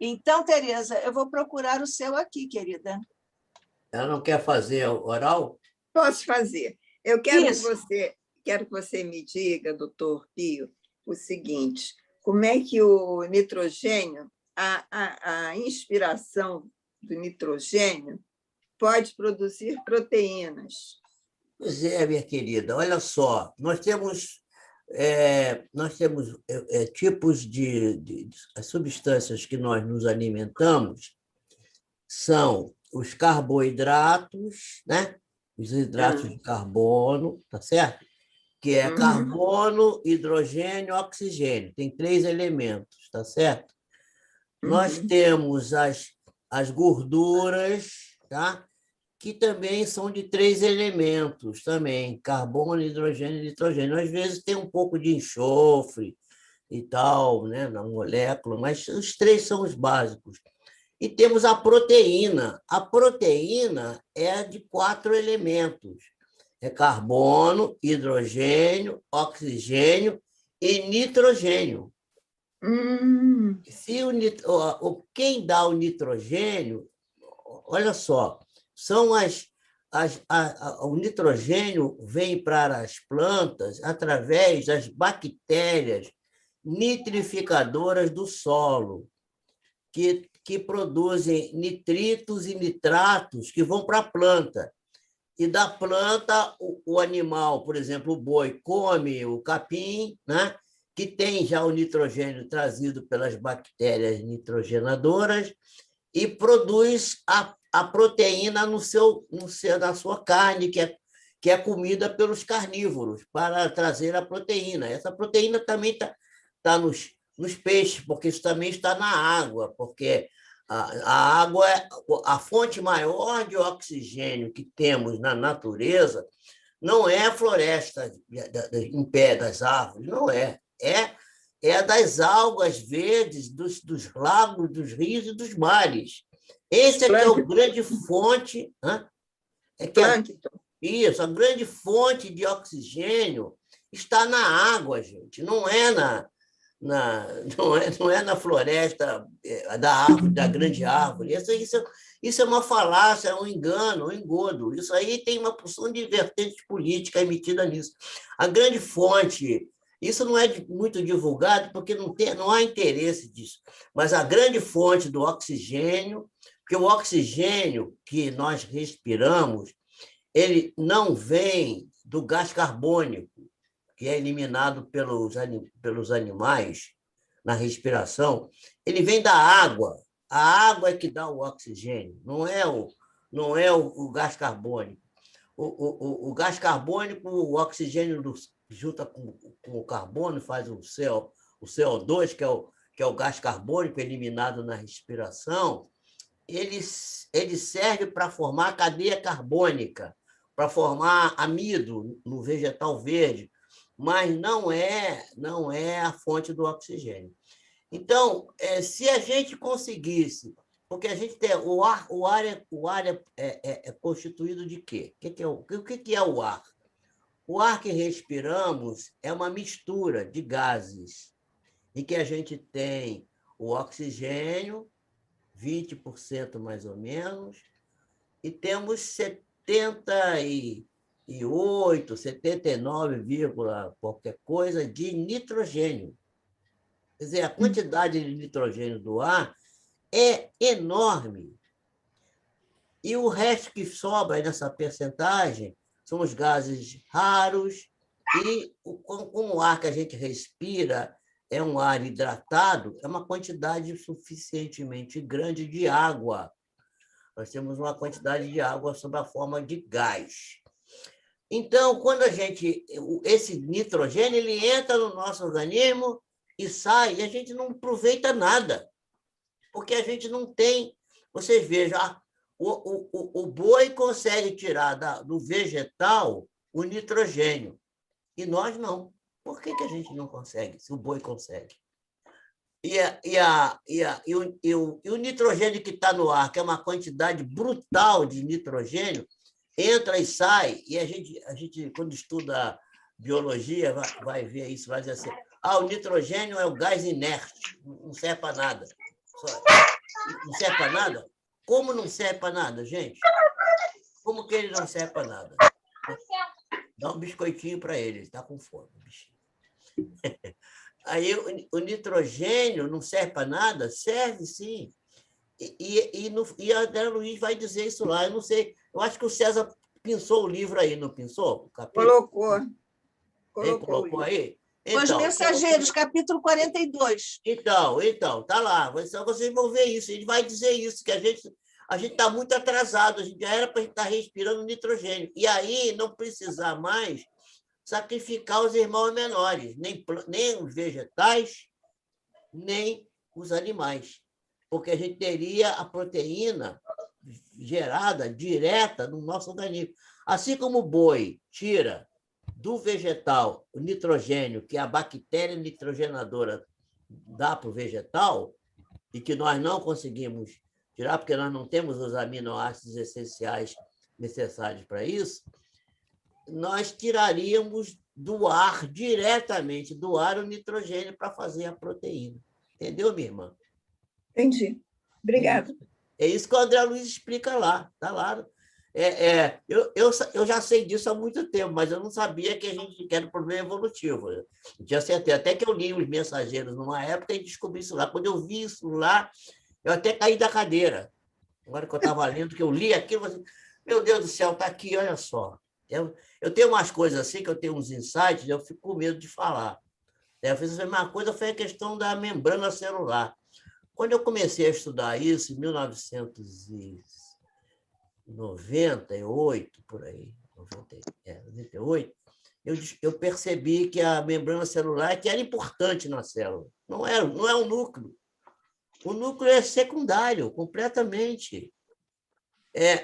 Então, Tereza, eu vou procurar o seu aqui, querida. Ela não quer fazer oral? Posso fazer. Eu Isso. quero que você me diga, doutor Pio, o seguinte: como é que o nitrogênio, a inspiração do nitrogênio pode produzir proteínas? Pois é, minha querida, olha só, nós temos tipos de as substâncias que nós nos alimentamos são os carboidratos, né? Os hidratos de carbono, tá certo? Que é carbono, hidrogênio, oxigênio. Tem 3 elementos, tá certo? Nós temos as gorduras, tá? Que também são de 3 elementos, também, carbono, hidrogênio e nitrogênio. Às vezes tem um pouco de enxofre e tal, né, na molécula, mas os 3 são os básicos. E temos a proteína. A proteína é de 4 elementos. É carbono, hidrogênio, oxigênio e nitrogênio. Se quem dá o nitrogênio, olha só, são o nitrogênio vem para as plantas através das bactérias nitrificadoras do solo, que produzem nitritos e nitratos que vão para a planta. E da planta, o animal, por exemplo, o boi, come o capim, né? Que tem já o nitrogênio trazido pelas bactérias nitrogenadoras e produz a proteína na sua carne, que é comida pelos carnívoros, para trazer a proteína. Essa proteína também está nos peixes, porque isso também está na água, porque a água é a fonte maior de oxigênio que temos na natureza, não é a floresta em pé das árvores, não é. É das algas verdes, dos lagos, dos rios e dos mares. Esse aqui é o grande fonte. Isso, a grande fonte de oxigênio está na água, gente. Não é na floresta da árvore, da grande árvore. Isso é uma falácia, é um engano, um engodo. Isso aí tem uma porção de vertente política emitida nisso. A grande fonte, isso não é muito divulgado, porque não há interesse disso, mas a grande fonte do oxigênio, porque o oxigênio que nós respiramos, ele não vem do gás carbônico, que é eliminado pelos animais na respiração, ele vem da água. A água é que dá o oxigênio, não é o gás carbônico. O gás carbônico, o oxigênio junta com o carbono, faz o CO2, que é o gás carbônico eliminado na respiração, ele serve para formar a cadeia carbônica, para formar amido no vegetal verde, mas não é a fonte do oxigênio. Então, se a gente conseguisse, porque a gente tem o ar é constituído de quê? O que é o ar? O ar que respiramos é uma mistura de gases, em que a gente tem o oxigênio, 20% mais ou menos, e temos 78, 79, qualquer coisa de nitrogênio. Quer dizer, a quantidade de nitrogênio do ar é enorme. E o resto que sobra nessa percentagem são os gases raros e, como o ar que a gente respira é um ar hidratado, é uma quantidade suficientemente grande de água. Nós temos uma quantidade de água sob a forma de gás. Então, quando esse nitrogênio ele entra no nosso organismo e sai, e a gente não aproveita nada, porque a gente não tem... Vocês vejam, o boi consegue tirar do vegetal o nitrogênio, e nós não. Por que a gente não consegue, se o boi consegue? E o nitrogênio que está no ar, que é uma quantidade brutal de nitrogênio, entra e sai, e a gente quando estuda biologia, vai ver isso, vai dizer assim, o nitrogênio é o gás inerte, não serve para nada. Não serve para nada? Como não serve para nada, gente? Como que ele não serve para nada? Dá um biscoitinho para ele está com fome. Aí o nitrogênio não serve para nada? Serve, sim. E a André Luiz vai dizer isso lá. Eu não sei. Eu acho que o César pensou o livro aí, não pensou? Colocou. Ele colocou aí? Então, Os Mensageiros, capítulo 42. Então, tá lá. Vocês vão ver isso. Ele vai dizer isso, que a gente está muito atrasado. A gente já era para estar respirando nitrogênio. E aí não precisar mais sacrificar os irmãos menores, nem os vegetais, nem os animais. Porque a gente teria a proteína gerada direta no nosso organismo. Assim como o boi tira do vegetal o nitrogênio, que a bactéria nitrogenadora dá para o vegetal, e que nós não conseguimos tirar, porque nós não temos os aminoácidos essenciais necessários para isso, nós tiraríamos do ar, diretamente do ar, o nitrogênio para fazer a proteína. Entendeu, minha irmã? Entendi. Obrigada. É isso que o André Luiz explica lá. Está lá. Eu já sei disso há muito tempo, mas eu não sabia que era um problema evolutivo. Eu tinha certeza. Até que eu li Os Mensageiros numa época e descobri isso lá. Quando eu vi isso lá, eu até caí da cadeira. Agora que eu estava lendo, que eu li aquilo, eu falei, meu Deus do céu, está aqui, olha só. Eu tenho umas coisas assim, que eu tenho uns insights, eu fico com medo de falar. Eu fiz a mesma coisa, foi a questão da membrana celular. Quando eu comecei a estudar isso, em 1998, por aí, 98, eu percebi que a membrana celular que era importante na célula. Não é o núcleo. O núcleo é secundário, completamente.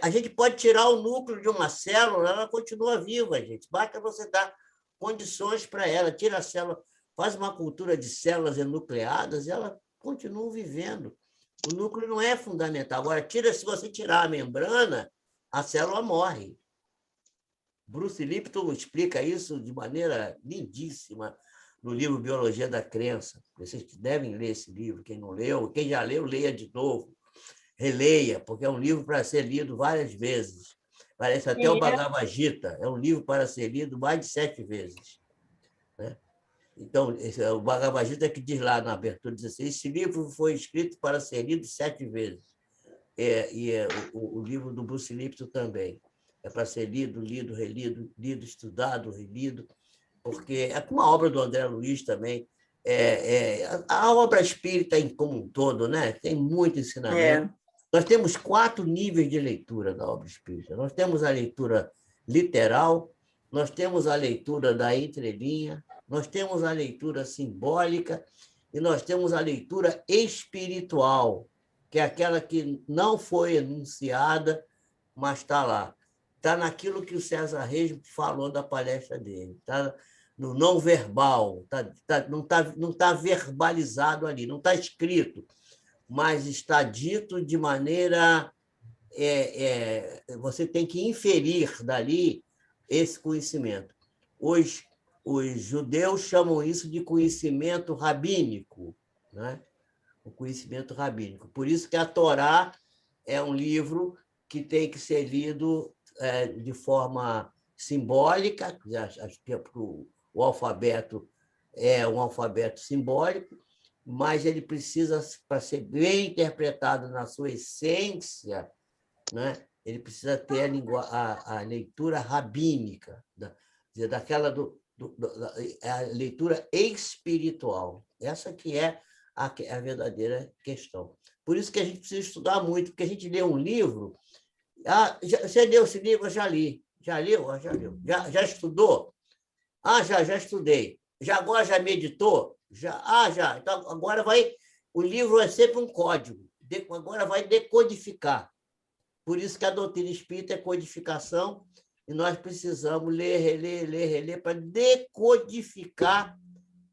A gente pode tirar o núcleo de uma célula, ela continua viva, gente. Basta você dar condições para ela. Tira a célula, faz uma cultura de células enucleadas e ela continua vivendo. O núcleo não é fundamental. Agora, se você tirar a membrana, a célula morre. Bruce Lipton explica isso de maneira lindíssima no livro Biologia da Crença. Vocês devem ler esse livro. Quem não leu, quem já leu, leia de novo. Releia, porque é um livro para ser lido várias vezes. Parece até o Bhagavad Gita. É um livro para ser lido mais de 7 vezes. Né? Então, o Bhagavad Gita que diz lá na abertura, diz assim, esse livro foi escrito para ser lido 7 vezes. O livro do Bruce Lipton também. É para ser lido, relido, lido, estudado, relido, porque é como a obra do André Luiz também. A obra espírita como um todo, né? Tem muito ensinamento. Nós temos 4 níveis de leitura da obra espírita. Nós temos a leitura literal, nós temos a leitura da entrelinha, nós temos a leitura simbólica e nós temos a leitura espiritual, que é aquela que não foi enunciada, mas está lá. Está naquilo que o César Reis falou da palestra dele. Está no não verbal, não tá verbalizado ali, não está escrito, mas está dito de maneira... você tem que inferir dali esse conhecimento. Os judeus chamam isso de conhecimento rabínico, né? O conhecimento rabínico. Por isso que a Torá é um livro que tem que ser lido de forma simbólica, o alfabeto é um alfabeto simbólico, mas ele precisa, para ser bem interpretado na sua essência, né? Ele precisa ter a leitura rabínica, daquela a leitura espiritual. Essa que é a verdadeira questão. Por isso que a gente precisa estudar muito, porque a gente lê um livro... você leu esse livro? Eu já li. Já leu? Já leu. Já estudou? Já estudei. Agora já meditou? Já. Então, agora o livro é sempre um código. Agora vai decodificar. Por isso que a doutrina espírita é codificação e nós precisamos ler, reler para decodificar,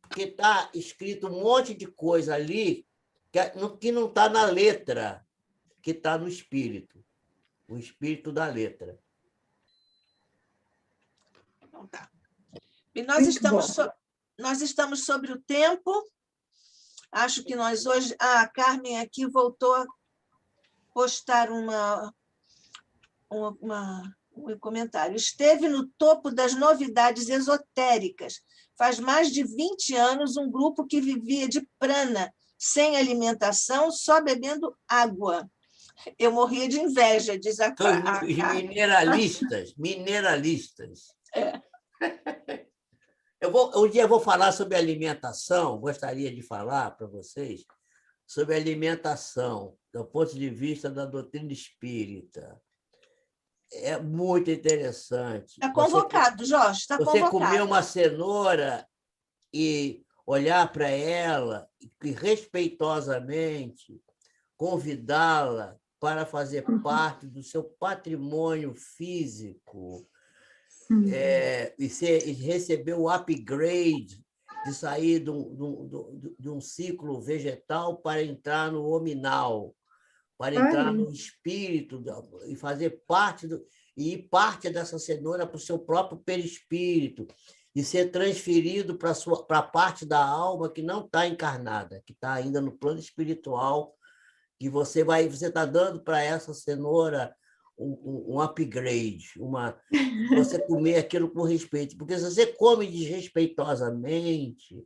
porque está escrito um monte de coisa ali que não está na letra, que está no espírito, o espírito da letra. Então tá. E nós estamos sobre o tempo. Acho que nós hoje... a Carmen aqui voltou a postar um comentário. Esteve no topo das novidades esotéricas. Faz mais de 20 anos, um grupo que vivia de prana, sem alimentação, só bebendo água. Eu morria de inveja, diz a Carmen. Mineralistas. É. Um dia eu vou falar sobre alimentação, gostaria de falar para vocês sobre alimentação, do ponto de vista da doutrina espírita. É muito interessante. Está convocado, Jorge, está convocado. Você comer uma cenoura e olhar para ela e respeitosamente convidá-la para fazer parte do seu patrimônio físico e receber o upgrade de sair de um ciclo vegetal para entrar no hominal, para entrar no espírito e fazer parte e ir parte dessa cenoura para o seu próprio perispírito e ser transferido para a parte da alma que não está encarnada, que está ainda no plano espiritual, que você está dando para essa cenoura um upgrade, você comer aquilo com respeito. Porque se você come desrespeitosamente,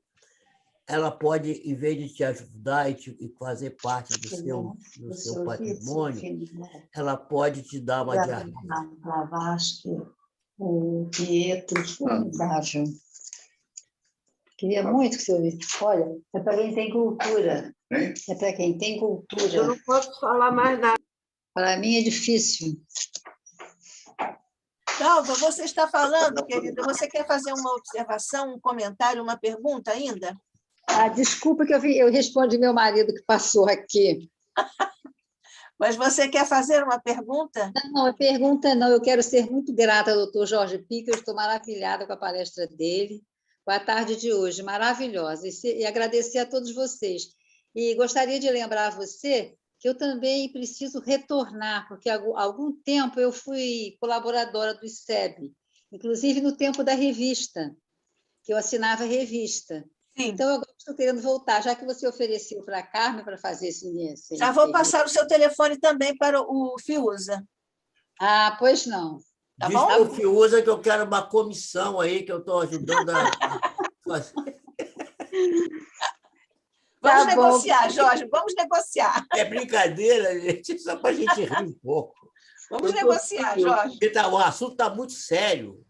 ela pode, em vez de te ajudar e fazer parte do seu patrimônio, ela pode te dar uma diarreia. O Pietro formidável. Queria muito que você ouvisse. Olha, é para quem tem cultura. É para quem tem cultura. Eu não posso falar mais nada. Para mim é difícil. Dalva, você está falando, querida, você quer fazer uma observação, um comentário, uma pergunta ainda? Desculpa que eu respondi meu marido que passou aqui. Mas você quer fazer uma pergunta? Não, a pergunta não. Eu quero ser muito grata ao doutor Jorge Pica, eu estou maravilhada com a palestra dele, com a tarde de hoje, maravilhosa, e agradecer a todos vocês. E gostaria de lembrar a você que eu também preciso retornar, porque há algum tempo eu fui colaboradora do ICEB, inclusive no tempo da revista, que eu assinava a revista. Sim. Então, eu estou querendo voltar, já que você ofereceu para a Carmen para fazer esse... Já vou passar o seu telefone também para o Fiuza. Pois não. Tá bom? Diz para o Fiuza que eu quero uma comissão aí, que eu estou ajudando a fazer. Vamos negociar, Jorge, vamos negociar. É brincadeira, gente, só para a gente rir um pouco. Vamos negociar, Jorge. O assunto está muito sério.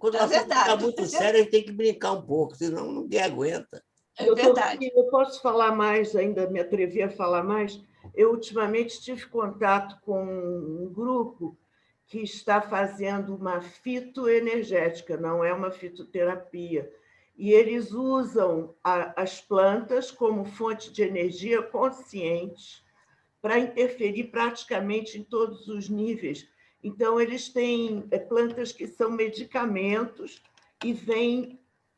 Quando o assunto está muito sério, a gente tem que brincar um pouco, senão ninguém aguenta. É verdade. Eu posso falar mais, ainda me atrevi a falar mais. Eu, ultimamente, tive contato com um grupo que está fazendo uma fitoenergética, não é uma fitoterapia. E eles usam as plantas como fonte de energia consciente para interferir praticamente em todos os níveis. Então, eles têm plantas que são medicamentos e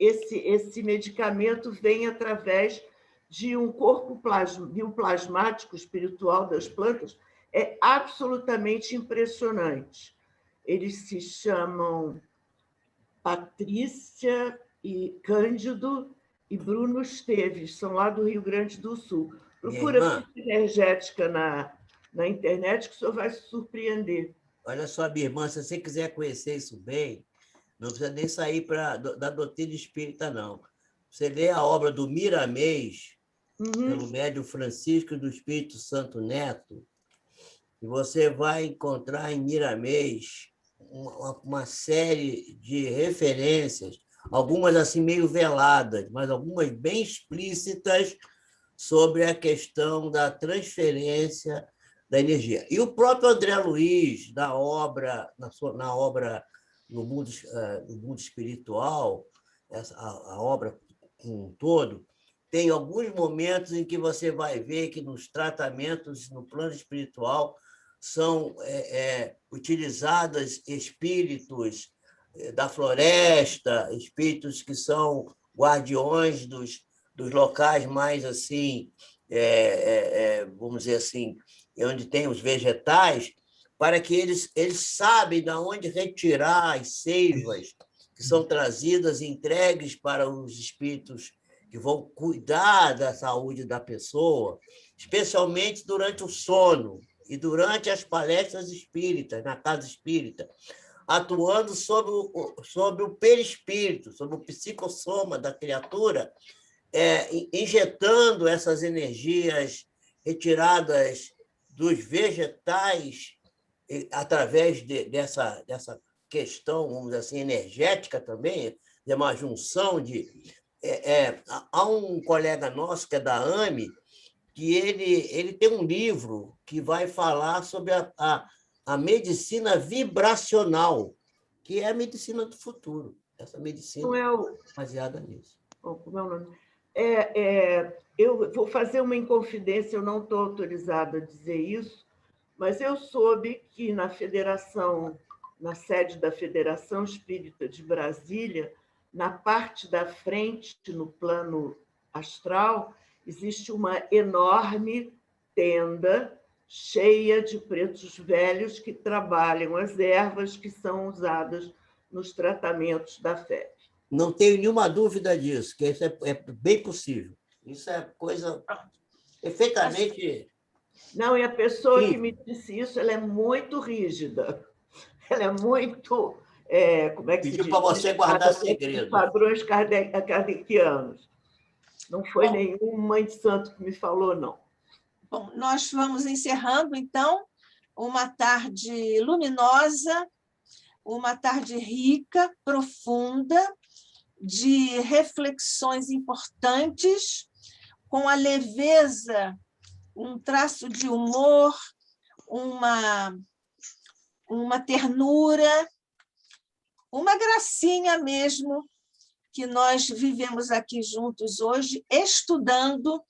esse medicamento vem através de um corpo bioplasmático espiritual das plantas. É absolutamente impressionante. Eles se chamam Patrícia e Cândido e Bruno Esteves, são lá do Rio Grande do Sul. Procura energética na internet que o senhor vai se surpreender. Olha só, minha irmã, se você quiser conhecer isso bem, não precisa nem sair da doutrina espírita, não. Você lê a obra do Miramês, pelo médium Francisco do Espírito Santo Neto, e você vai encontrar em Miramês uma série de referências, algumas assim meio veladas, mas algumas bem explícitas sobre a questão da transferência da energia. E o próprio André Luiz, na obra no mundo espiritual, a obra como um todo, tem alguns momentos em que você vai ver que nos tratamentos no plano espiritual são utilizados espíritos da floresta, espíritos que são guardiões dos locais mais assim, vamos dizer assim, onde tem os vegetais, para que eles sabem de onde retirar as seivas que são trazidas e entregues para os espíritos que vão cuidar da saúde da pessoa, especialmente durante o sono e durante as palestras espíritas, na casa espírita, atuando sobre o perispírito, sobre o psicossoma da criatura, injetando essas energias retiradas dos vegetais através dessa questão, vamos dizer assim, energética também, de uma junção de... há um colega nosso, que é da AME, que ele tem um livro que vai falar sobre a medicina vibracional, que é a medicina do futuro. Essa medicina baseada nisso. Como é o nome? Eu vou fazer uma inconfidência, eu não estou autorizada a dizer isso, mas eu soube que na sede da Federação Espírita de Brasília, na parte da frente, no plano astral, existe uma enorme tenda cheia de pretos velhos que trabalham as ervas que são usadas nos tratamentos da febre. Não tenho nenhuma dúvida disso, que isso é bem possível. Isso é coisa perfeitamente... Não, e a pessoa que me disse isso, ela é muito rígida. Ela é muito... como é que Pediu se diz? para você guardar segredo. Padrões kardecianos. Não foi nenhuma mãe de santo que me falou, não. Bom, nós vamos encerrando, então, uma tarde luminosa, uma tarde rica, profunda, de reflexões importantes, com a leveza, um traço de humor, uma ternura, uma gracinha mesmo, que nós vivemos aqui juntos hoje, estudando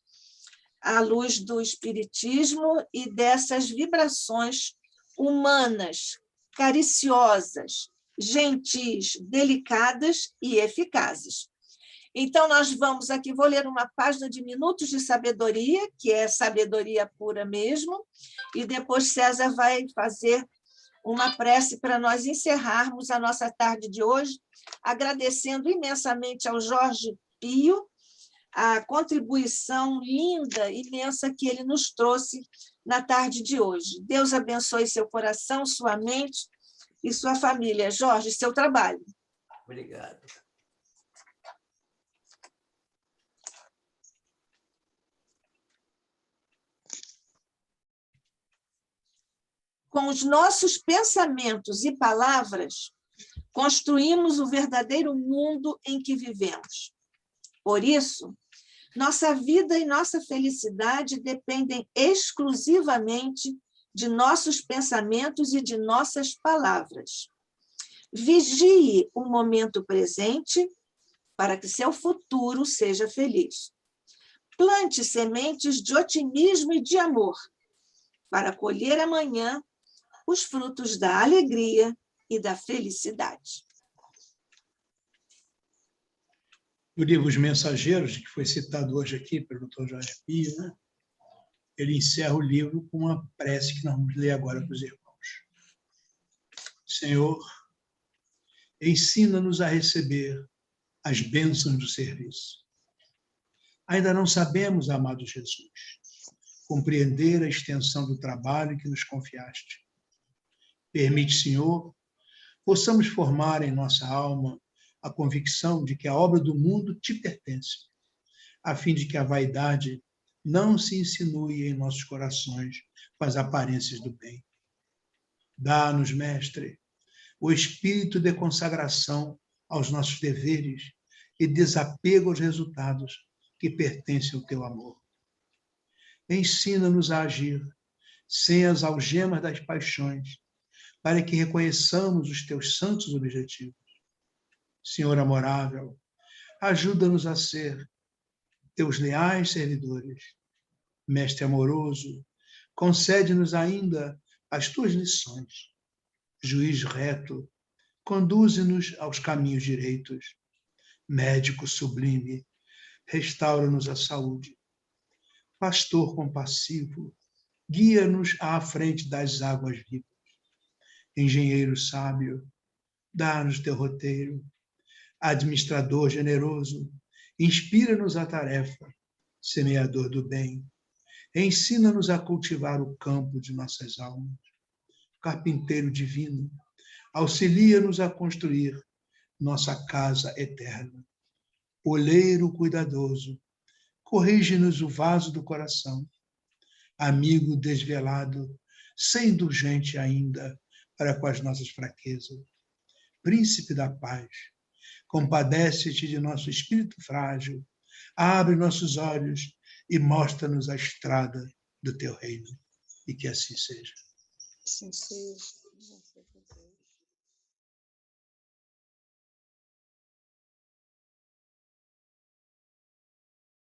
à luz do Espiritismo e dessas vibrações humanas, cariciosas, gentis, delicadas e eficazes. Então, nós vamos aqui, vou ler uma página de Minutos de Sabedoria, que é sabedoria pura mesmo, e depois César vai fazer uma prece para nós encerrarmos a nossa tarde de hoje, agradecendo imensamente ao Jorge Pio a contribuição linda, imensa que ele nos trouxe na tarde de hoje. Deus abençoe seu coração, sua mente e sua família. Jorge, seu trabalho. Obrigado. Com os nossos pensamentos e palavras, construímos o verdadeiro mundo em que vivemos. Por isso, nossa vida e nossa felicidade dependem exclusivamente de nossos pensamentos e de nossas palavras. Vigie o momento presente para que seu futuro seja feliz. Plante sementes de otimismo e de amor para colher amanhã os frutos da alegria e da felicidade. O livro Os Mensageiros, que foi citado hoje aqui pelo Dr. Jorge Pio, né? Ele encerra o livro com uma prece que nós vamos ler agora para os irmãos. Senhor, ensina-nos a receber as bênçãos do serviço. Ainda não sabemos, amado Jesus, compreender a extensão do trabalho que nos confiaste. Permite, Senhor, possamos formar em nossa alma a convicção de que a obra do mundo te pertence, a fim de que a vaidade não se insinue em nossos corações com as aparências do bem. Dá-nos, Mestre, o espírito de consagração aos nossos deveres e desapego aos resultados que pertencem ao teu amor. Ensina-nos a agir sem as algemas das paixões, para que reconheçamos os teus santos objetivos. Senhor amorável, ajuda-nos a ser teus leais servidores. Mestre amoroso, concede-nos ainda as tuas lições. Juiz reto, conduze-nos aos caminhos direitos. Médico sublime, restaura-nos a saúde. Pastor compassivo, guia-nos à frente das águas vivas. Engenheiro sábio, dá-nos teu roteiro. Administrador generoso, Inspira-nos a tarefa, semeador do bem. Ensina-nos a cultivar o campo de nossas almas. Carpinteiro divino, auxilia-nos a construir nossa casa eterna. Oleiro cuidadoso, corrige-nos o vaso do coração. Amigo desvelado, sem indulgente ainda para com as nossas fraquezas. Príncipe da paz, compadece-te de nosso espírito frágil, abre nossos olhos e mostra-nos a estrada do teu reino. E que assim seja. Assim seja.